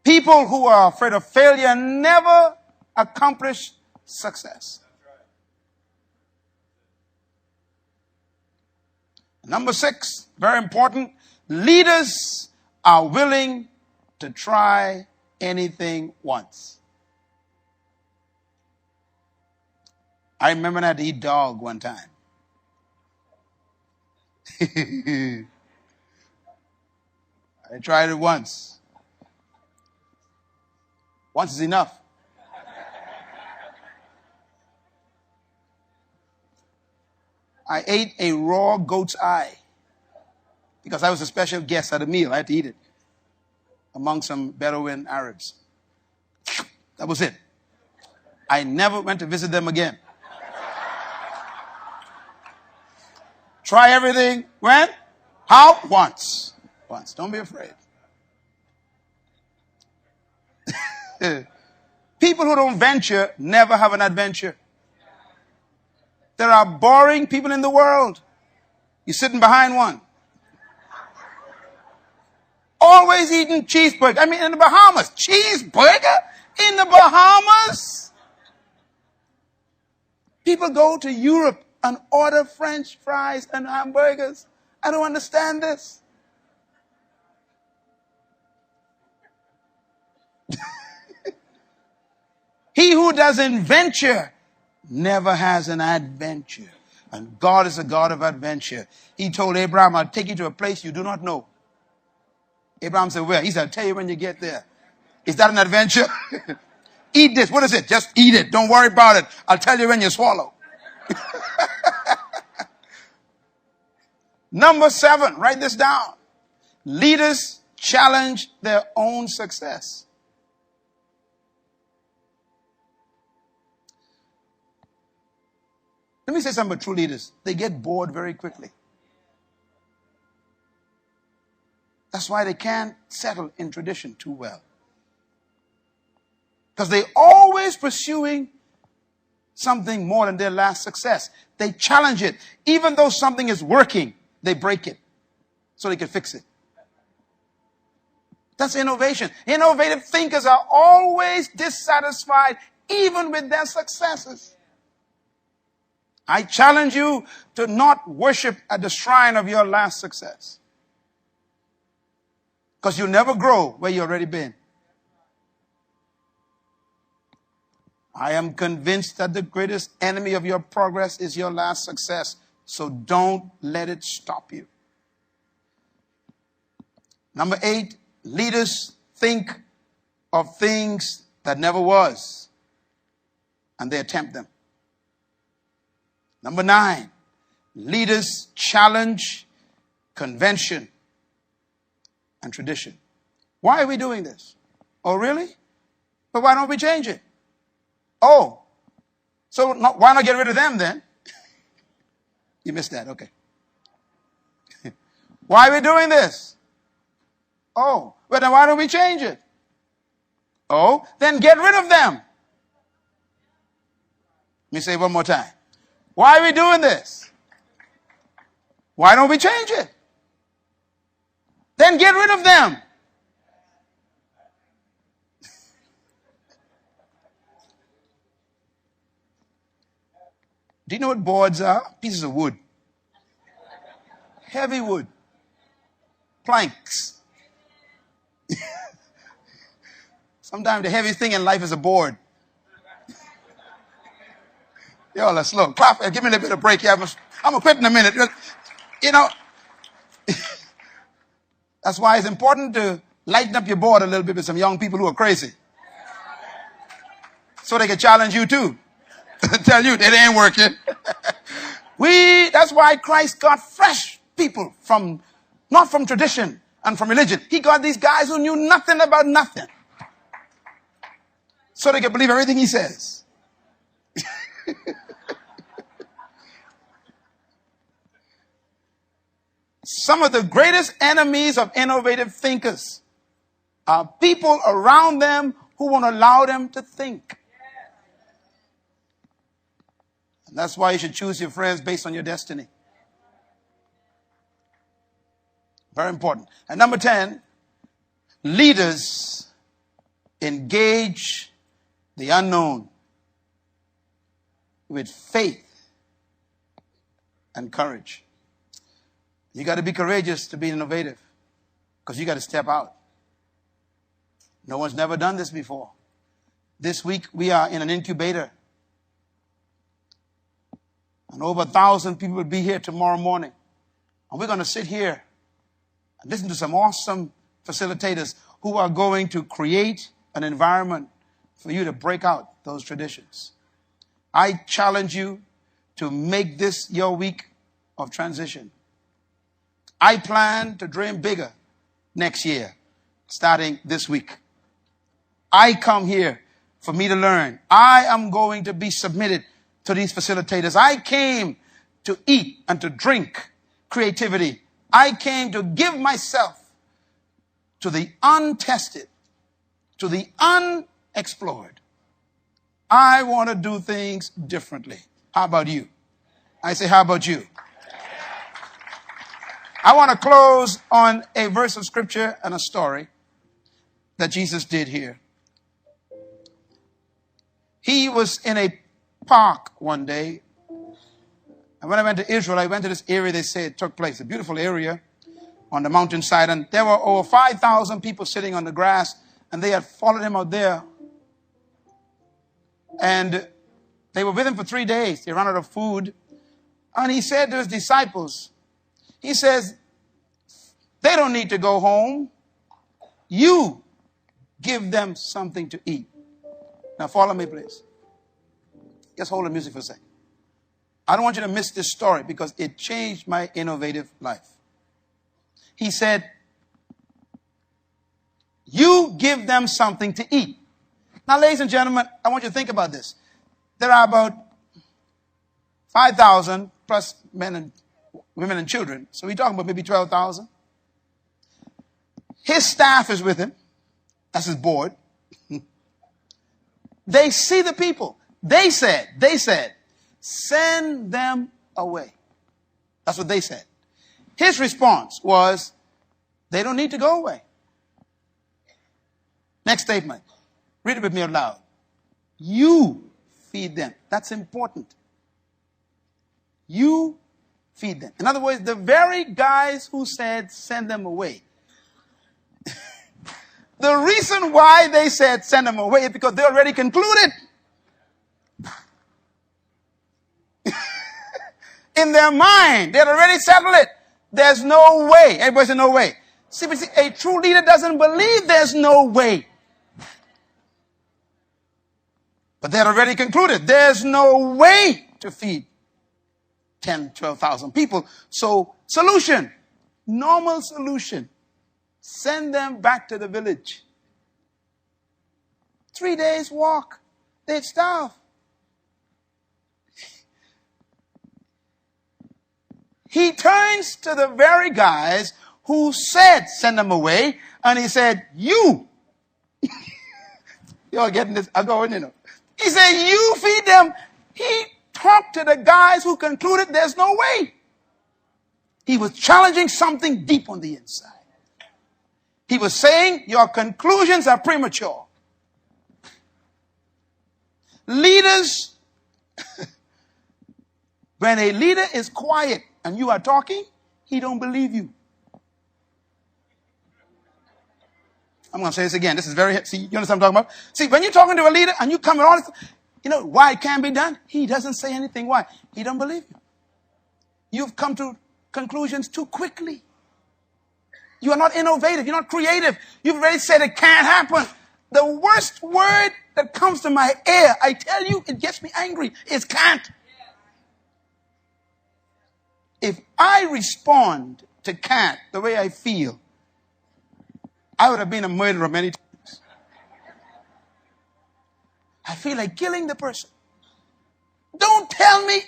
People who are afraid of failure never accomplish success. Number 6, very important, leaders are willing to try anything once. I remember I had to eat dog one time. I tried it once. Once is enough. I ate a raw goat's eye because I was a special guest at a meal. I had to eat it among some Bedouin Arabs. That was it. I never went to visit them again. Try everything. When? How? Once. Once. Don't be afraid. People who don't venture never have an adventure. There are boring people in the world. You're sitting behind one. Always eating cheeseburger. I mean, in the Bahamas. Cheeseburger? In the Bahamas? People go to Europe and order French fries and hamburgers. I don't understand this. He who doesn't venture never has an adventure. And God is a God of adventure. He told Abraham, I'll take you to a place you do not know. Abraham said, where? He said, I'll tell you when you get there. Is that an adventure? Eat this. What is it? Just eat it. Don't worry about it. I'll tell you when you swallow. Number 7, write this down. Leaders challenge their own success. Let me say something about true leaders. They get bored very quickly. That's why they can't settle in tradition too well. Because they're always pursuing something more than their last success. They challenge it. Even though something is working, they break it so they can fix it. That's innovation. Innovative thinkers are always dissatisfied even with their successes. I challenge you to not worship at the shrine of your last success. Because you'll never grow where you've already been. I am convinced that the greatest enemy of your progress is your last success. So don't let it stop you. Number 8, leaders think of things that never was, and they attempt them. Number 9, leaders challenge convention and tradition. Why are we doing this? Oh, really? But why don't we change it? Oh, so why not get rid of them then? You missed that, okay. Why are we doing this? Oh, well then why don't we change it? Oh, then get rid of them. Let me say it one more time. Why are we doing this? Why don't we change it? Then get rid of them. Do you know what boards are? Pieces of wood. Heavy wood. Planks. Sometimes the heaviest thing in life is a board. Y'all are slow. Clap. Give me a little bit of break. Yeah, I'm going to quit in a minute. You know, that's why it's important to lighten up your board a little bit with some young people who are crazy. So they can challenge you too. Tell you it ain't working. That's why Christ got fresh people not from tradition and from religion. He got these guys who knew nothing about nothing. So they can believe everything he says. Some of the greatest enemies of innovative thinkers are people around them who won't allow them to think. And that's why you should choose your friends based on your destiny. Very important. And number 10, leaders engage the unknown with faith and courage. You got to be courageous to be innovative because you got to step out. No one's never done this before. This week we are in an incubator. And over 1,000 people will be here tomorrow morning. And we're going to sit here and listen to some awesome facilitators who are going to create an environment for you to break out those traditions. I challenge you to make this your week of transition. I plan to dream bigger next year, starting this week. I come here for me to learn. I am going to be submitted to these facilitators. I came to eat and to drink creativity. I came to give myself to the untested, to the unexplored. I want to do things differently. How about you? I say, how about you? I want to close on a verse of scripture and a story that Jesus did here. He was in a park one day. And when I went to Israel, I went to this area they say it took place, a beautiful area on the mountainside. And there were over 5,000 people sitting on the grass, and they had followed him out there. And they were with him for 3 days. They ran out of food. And he said to his disciples, he says, they don't need to go home. You give them something to eat. Now follow me, please. Just hold the music for a second. I don't want you to miss this story because it changed my innovative life. He said, you give them something to eat. Now, ladies and gentlemen, I want you to think about this. There are about 5,000 plus men and women and children. So we're talking about maybe 12,000. His staff is with him. That's his board. They see the people. They said, send them away. That's what they said. His response was, they don't need to go away. Next statement. Read it with me out loud. You feed them. That's important. You feed them. In other words, the very guys who said send them away. The reason why they said send them away is because they already concluded in their mind. They had already settled it. There's no way. Everybody say no way. See, a true leader doesn't believe there's no way. But they had already concluded there's no way to feed 10, 12,000 people. So, solution. Normal solution. Send them back to the village. 3 days walk. They'd starve. He turns to the very guys who said send them away, and he said, you. Y'all getting this? I'm going, He said, you feed them. He talked to the guys who concluded there's no way. He was challenging something deep on the inside. He was saying your conclusions are premature. Leaders, when a leader is quiet and you are talking, he don't believe you. I'm going to say this again. This is very, see, you understand what I'm talking about? See, when you're talking to a leader and you come with all this, why it can't be done? He doesn't say anything. Why? He don't believe you. You've come to conclusions too quickly. You are not innovative. You're not creative. You've already said it can't happen. The worst word that comes to my ear, I tell you, it gets me angry, is can't. If I respond to can't the way I feel, I would have been a murderer many times. I feel like killing the person. Don't tell me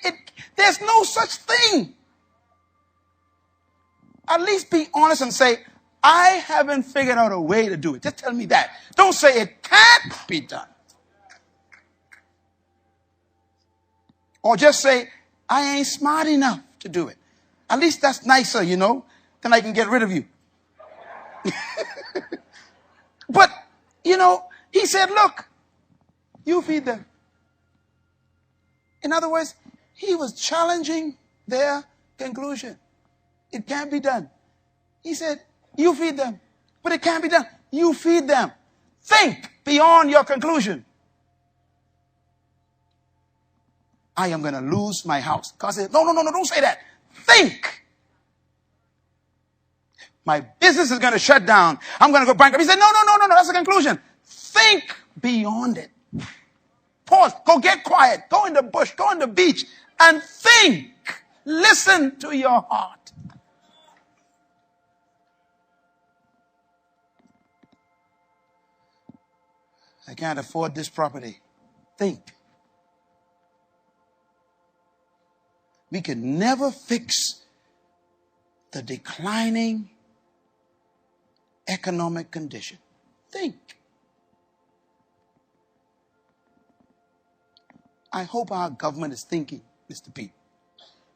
there's no such thing. At least be honest and say, I haven't figured out a way to do it. Just tell me that. Don't say it can't be done. Or just say, I ain't smart enough to do it. At least that's nicer, then I can get rid of you. But, he said, look, you feed them. In other words, he was challenging their conclusion. It can't be done. He said, you feed them. But it can't be done. You feed them. Think beyond your conclusion. I am going to lose my house. God said, no, don't say that. Think. My business is going to shut down. I'm going to go bankrupt. He said, no, that's the conclusion. Think beyond it. Pause. Go get quiet. Go in the bush. Go on the beach and think. Listen to your heart. I can't afford this property. Think. We can never fix the declining economic condition. Think. I hope our government is thinking, Mr. Pete.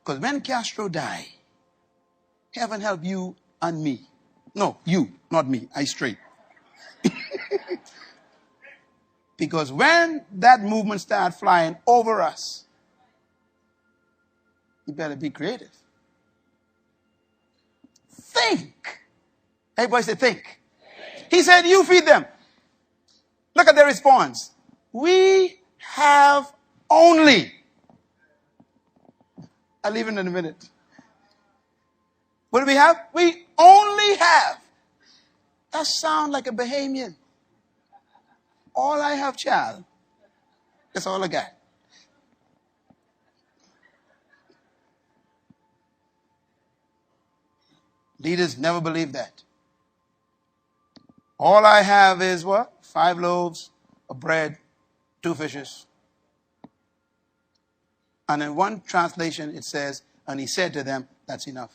Because when Castro died, heaven help you and me. No, you, not me. I straight. Because when that movement started flying over us, you better be creative. Think. Everybody say think. He said, you feed them. Look at their response. We have only. I'll leave it in a minute. What do we have? We only have. That sounds like a Bahamian. All I have, child. That's all I got. Leaders never believe that. All I have is what? 5 loaves of bread, 2 fishes. And in one translation it says, and he said to them, that's enough.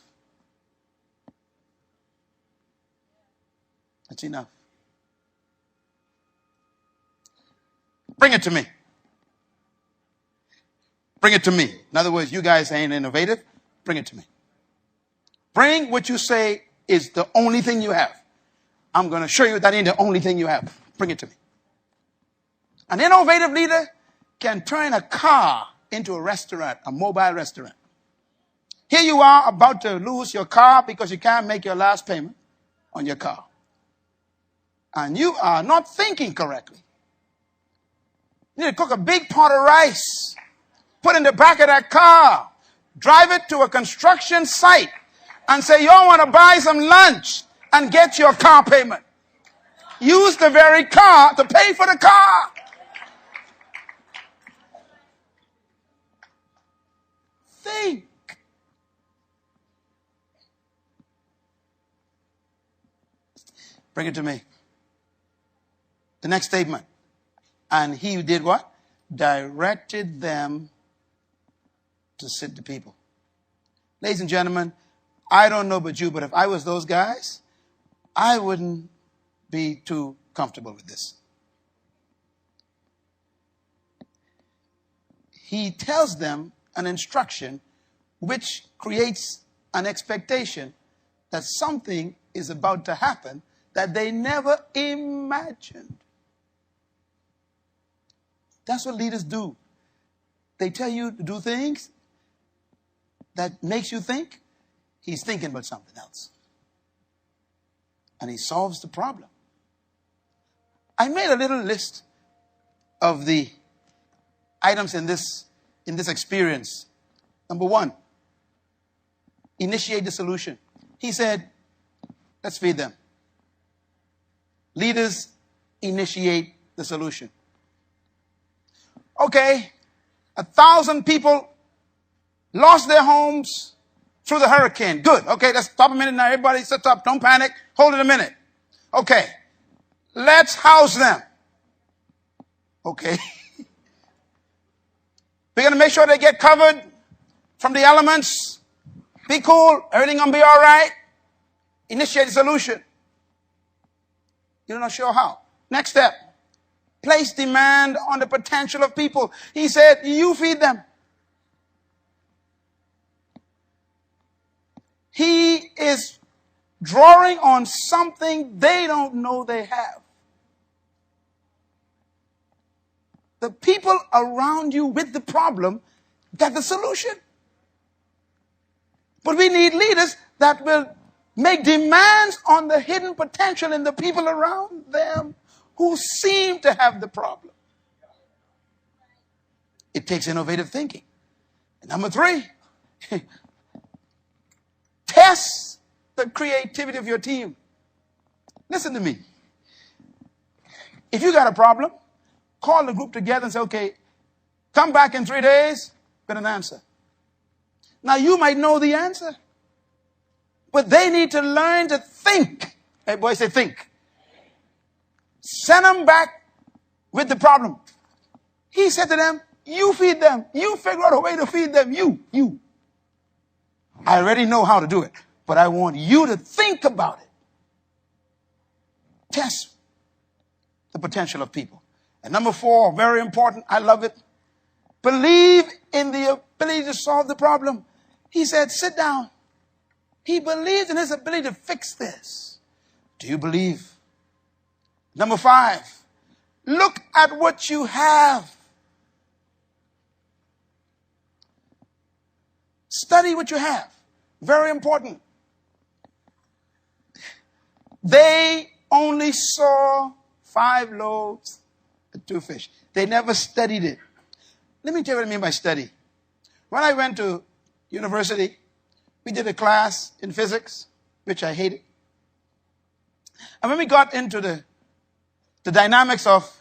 That's enough. Bring it to me. Bring it to me. In other words, you guys ain't innovative. Bring it to me. Bring what you say is the only thing you have. I'm going to show you that ain't the only thing you have. Bring it to me. An innovative leader can turn a car into a restaurant, a mobile restaurant. Here you are about to lose your car because you can't make your last payment on your car. And you are not thinking correctly. You need to cook a big pot of rice. Put in the back of that car. Drive it to a construction site and say, y'all want to buy some lunch and get your car payment. Use the very car to pay for the car. Think. Bring it to me. The next statement. And he did what? Directed them to sit the people. Ladies and gentlemen, I don't know about you, but if I was those guys, I wouldn't be too comfortable with this. He tells them an instruction which creates an expectation that something is about to happen that they never imagined. That's what leaders do. They tell you to do things that makes you think he's thinking about something else. And he solves the problem. I made a little list of the items in this experience. Number one, initiate the solution. He said, let's feed them. Leaders initiate the solution. Okay, 1,000 people lost their homes through the hurricane. Good. Okay, let's stop a minute now. Everybody sit up. Don't panic. Hold it a minute. Okay, let's house them. Okay. We're going to make sure they get covered from the elements. Be cool. Everything going to be all right. Initiate the solution. You're not sure how. Next step. Place demand on the potential of people. He said, you feed them. He is drawing on something they don't know they have. The people around you with the problem got the solution. But we need leaders that will make demands on the hidden potential in the people around them who seem to have the problem. It takes innovative thinking. And number three, test the creativity of your team. Listen to me. If you got a problem, call the group together and say, okay, come back in 3 days with an answer. Now, you might know the answer, but they need to learn to think. Hey, boy, say think. Send them back with the problem. He said to them, you feed them. You figure out a way to feed them. You. I already know how to do it, but I want you to think about it. Test the potential of people. And number 4, very important, I love it. Believe in the ability to solve the problem. He said, sit down. He believes in his ability to fix this. Do you believe? Number 5, look at what you have. Study what you have. Very important. They only saw 5 loaves and 2 fish. They never studied it. Let me tell you what I mean by study. When I went to university, we did a class in physics, which I hated. And when we got into the dynamics of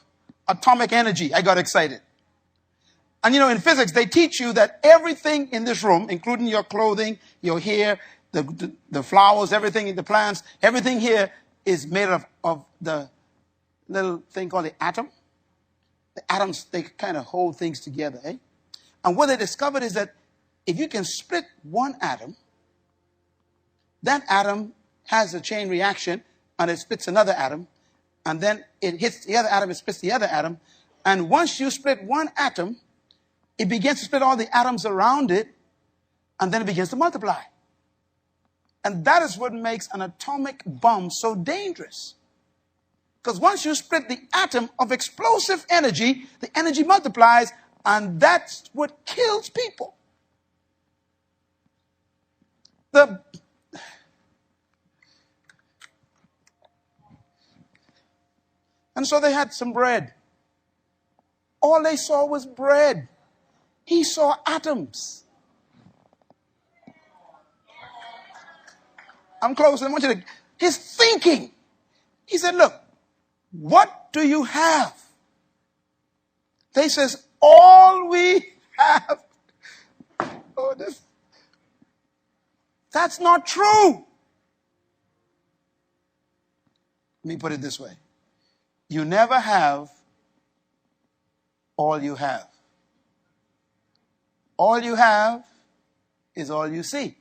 atomic energy, I got excited. And you know, in physics, they teach you that everything in this room, including your clothing, your hair, the flowers, everything in the plants, everything here is made of the little thing called the atom. The atoms, they kind of hold things together. Eh? And what they discovered is that if you can split one atom, that atom has a chain reaction and it splits another atom. And then it hits the other atom, it splits the other atom. And once you split one atom, it begins to split all the atoms around it. And then it begins to multiply. And that is what makes an atomic bomb so dangerous. Because once you split the atom of explosive energy, the energy multiplies, and that's what kills people. And so they had some bread. All they saw was bread. He saw atoms. I'm close. I want you to, he's thinking. He said, look, what do you have? They says, all we have. Oh, that's not true. Let me put it this way. You never have all you have. All you have is all you see.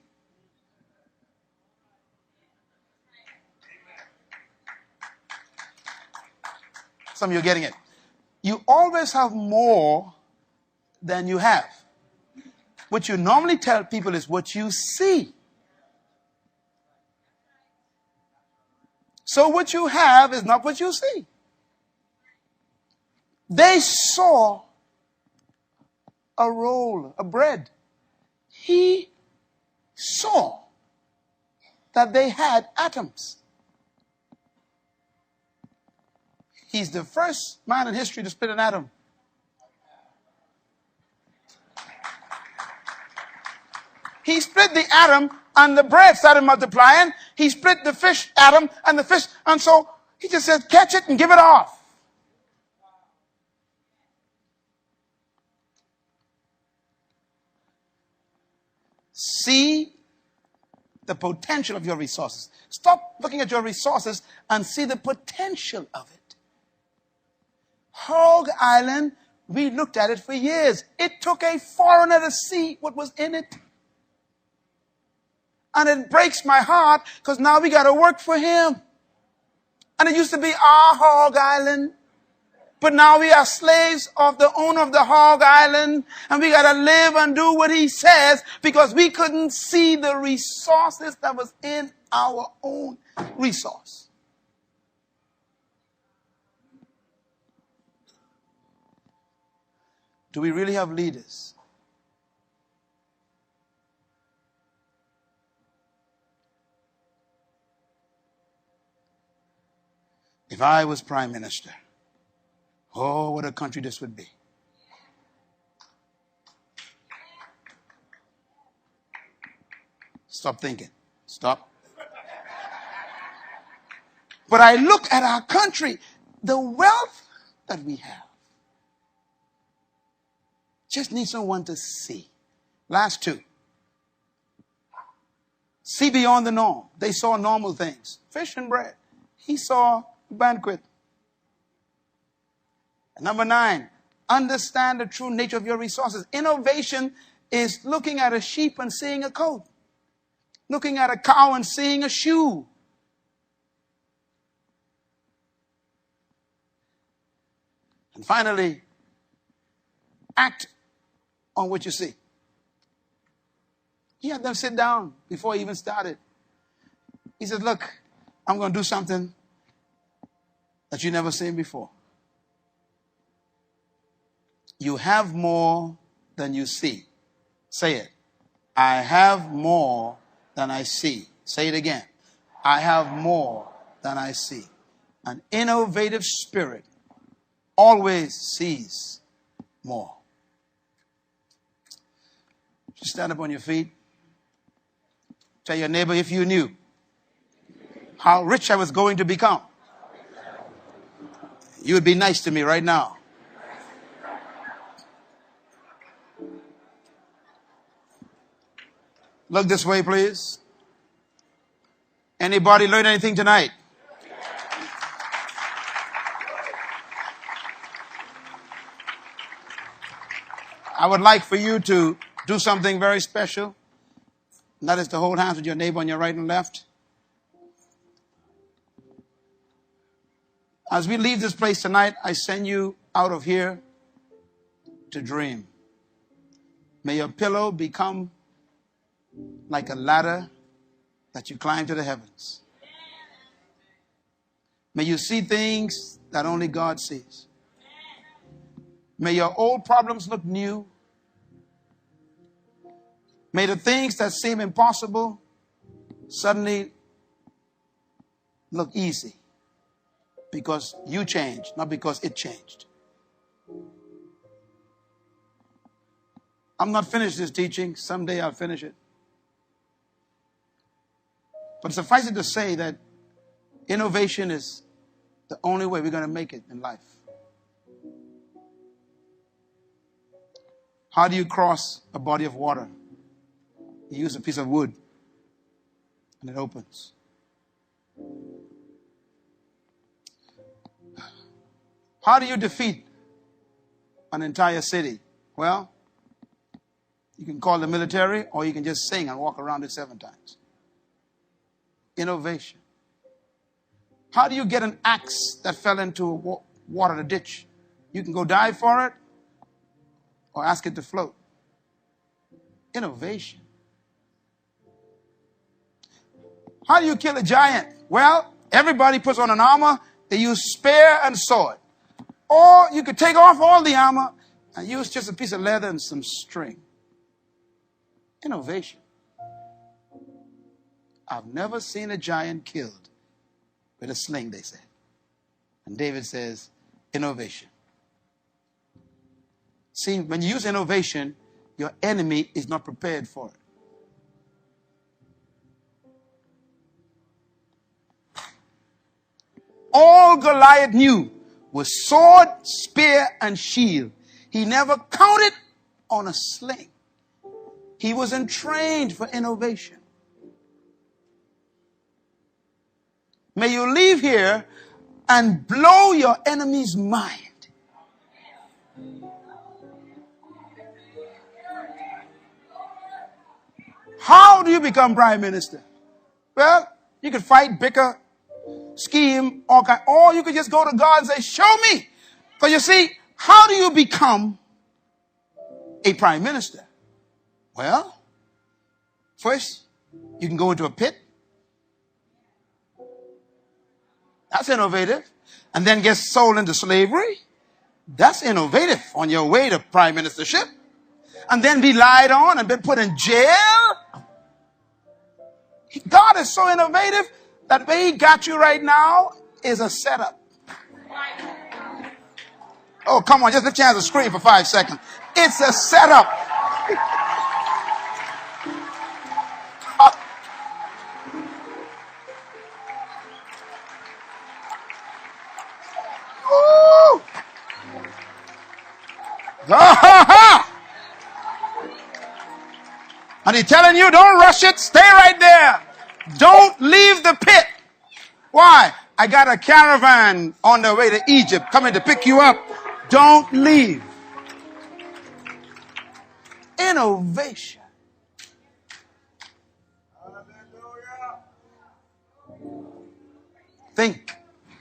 Some of you are getting it. You always have more than you have. What you normally tell people is what you see. So what you have is not what you see. They saw a roll, a bread. He saw that they had atoms. He's the first man in history to split an atom. He split the atom and the bread started multiplying. He split the fish atom and the fish. And so he just said, catch it and give it off. See the potential of your resources. Stop looking at your resources and see the potential of it. Hog Island, we looked at it for years. It took a foreigner to see what was in it. And it breaks my heart because now we got to work for him. And it used to be our Hog Island. But now we are slaves of the owner of the Hog Island. And we got to live and do what he says because we couldn't see the resources that was in our own resource. Do we really have leaders? If I was prime minister, oh, what a country this would be. Stop thinking. Stop. But I look at our country, the wealth that we have. Just need someone to see. Last two. See beyond the norm. They saw normal things. Fish and bread. He saw a banquet. And number 9. Understand the true nature of your resources. Innovation is looking at a sheep and seeing a coat. Looking at a cow and seeing a shoe. And finally, act on what you see. He had them sit down before he even started. He said, look, I'm going to do something that you've never seen before. You have more than you see. Say it. I have more than I see. Say it again. I have more than I see. An innovative spirit always sees more. Just stand up on your feet. Tell your neighbor, if you knew how rich I was going to become, you would be nice to me right now. Look this way, please. Anybody learn anything tonight? I would like for you to do something very special. And that is to hold hands with your neighbor on your right and left. As we leave this place tonight, I send you out of here to dream. May your pillow become like a ladder that you climb to the heavens. May you see things that only God sees. May your old problems look new. May the things that seem impossible suddenly look easy because you changed, not because it changed. I'm not finished this teaching. Someday I'll finish it. But suffice it to say that innovation is the only way we're going to make it in life. How do you cross a body of water? You use a piece of wood and it opens. How do you defeat an entire city? Well, you can call the military, or you can just sing and walk around it 7 times. Innovation. How do you get an axe that fell into a water ditch? You can go dive for it or ask it to float. Innovation. How do you kill a giant? Well, everybody puts on an armor. They use spear and sword. Or you could take off all the armor and use just a piece of leather and some string. Innovation. I've never seen a giant killed with a sling, they said. And David says, innovation. See, when you use innovation, your enemy is not prepared for it. All Goliath knew was sword, spear, and shield. He never counted on a sling. He wasn't trained for innovation. May you leave here and blow your enemy's mind. How do you become prime minister? Well, you could fight, bicker, scheme, or you could just go to God and say, show me. Because you see, how do you become a prime minister? Well, first, you can go into a pit. That's innovative. And then get sold into slavery. That's innovative on your way to prime ministership. And then be lied on and been put in jail. God is so innovative that where he got you right now is a setup. Oh, come on, just lift your hands and scream for 5 seconds. It's a setup. And he's telling you, don't rush it. Stay right there. Don't leave the pit. Why? I got a caravan on the way to Egypt coming to pick you up. Don't leave. Innovation. Think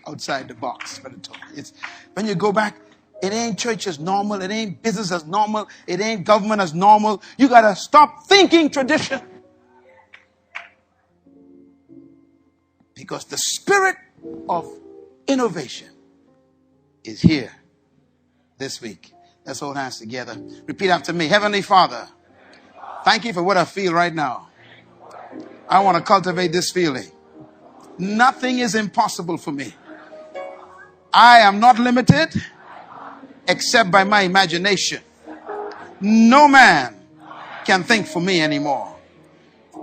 outside the box. It's when you go back, it ain't church as normal. It ain't business as normal. It ain't government as normal. You got to stop thinking tradition. Because the spirit of innovation is here this week. Let's hold hands together. Repeat after me. Heavenly Father, thank you for what I feel right now. I want to cultivate this feeling. Nothing is impossible for me. I am not limited except by my imagination. No man can think for me anymore.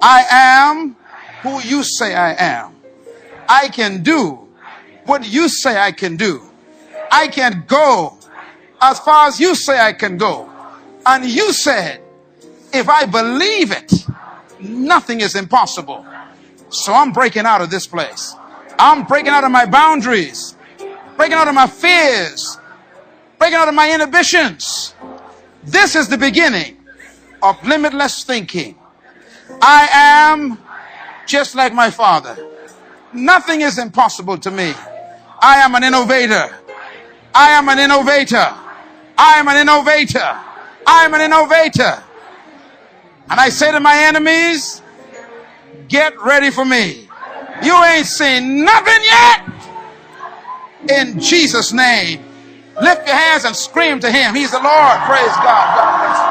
I am who you say I am. I can do what you say I can do. I can go as far as you say I can go. And you said, if I believe it, nothing is impossible. So I'm breaking out of this place. I'm breaking out of my boundaries, breaking out of my fears, breaking out of my inhibitions. This is the beginning of limitless thinking. I am just like my Father. Nothing is impossible to me. I am an innovator. I am an innovator. I am an innovator. I am an innovator. And I say to my enemies, get ready for me. You ain't seen nothing yet. In Jesus' name. Lift your hands and scream to him. He's the Lord. Praise God. God bless you.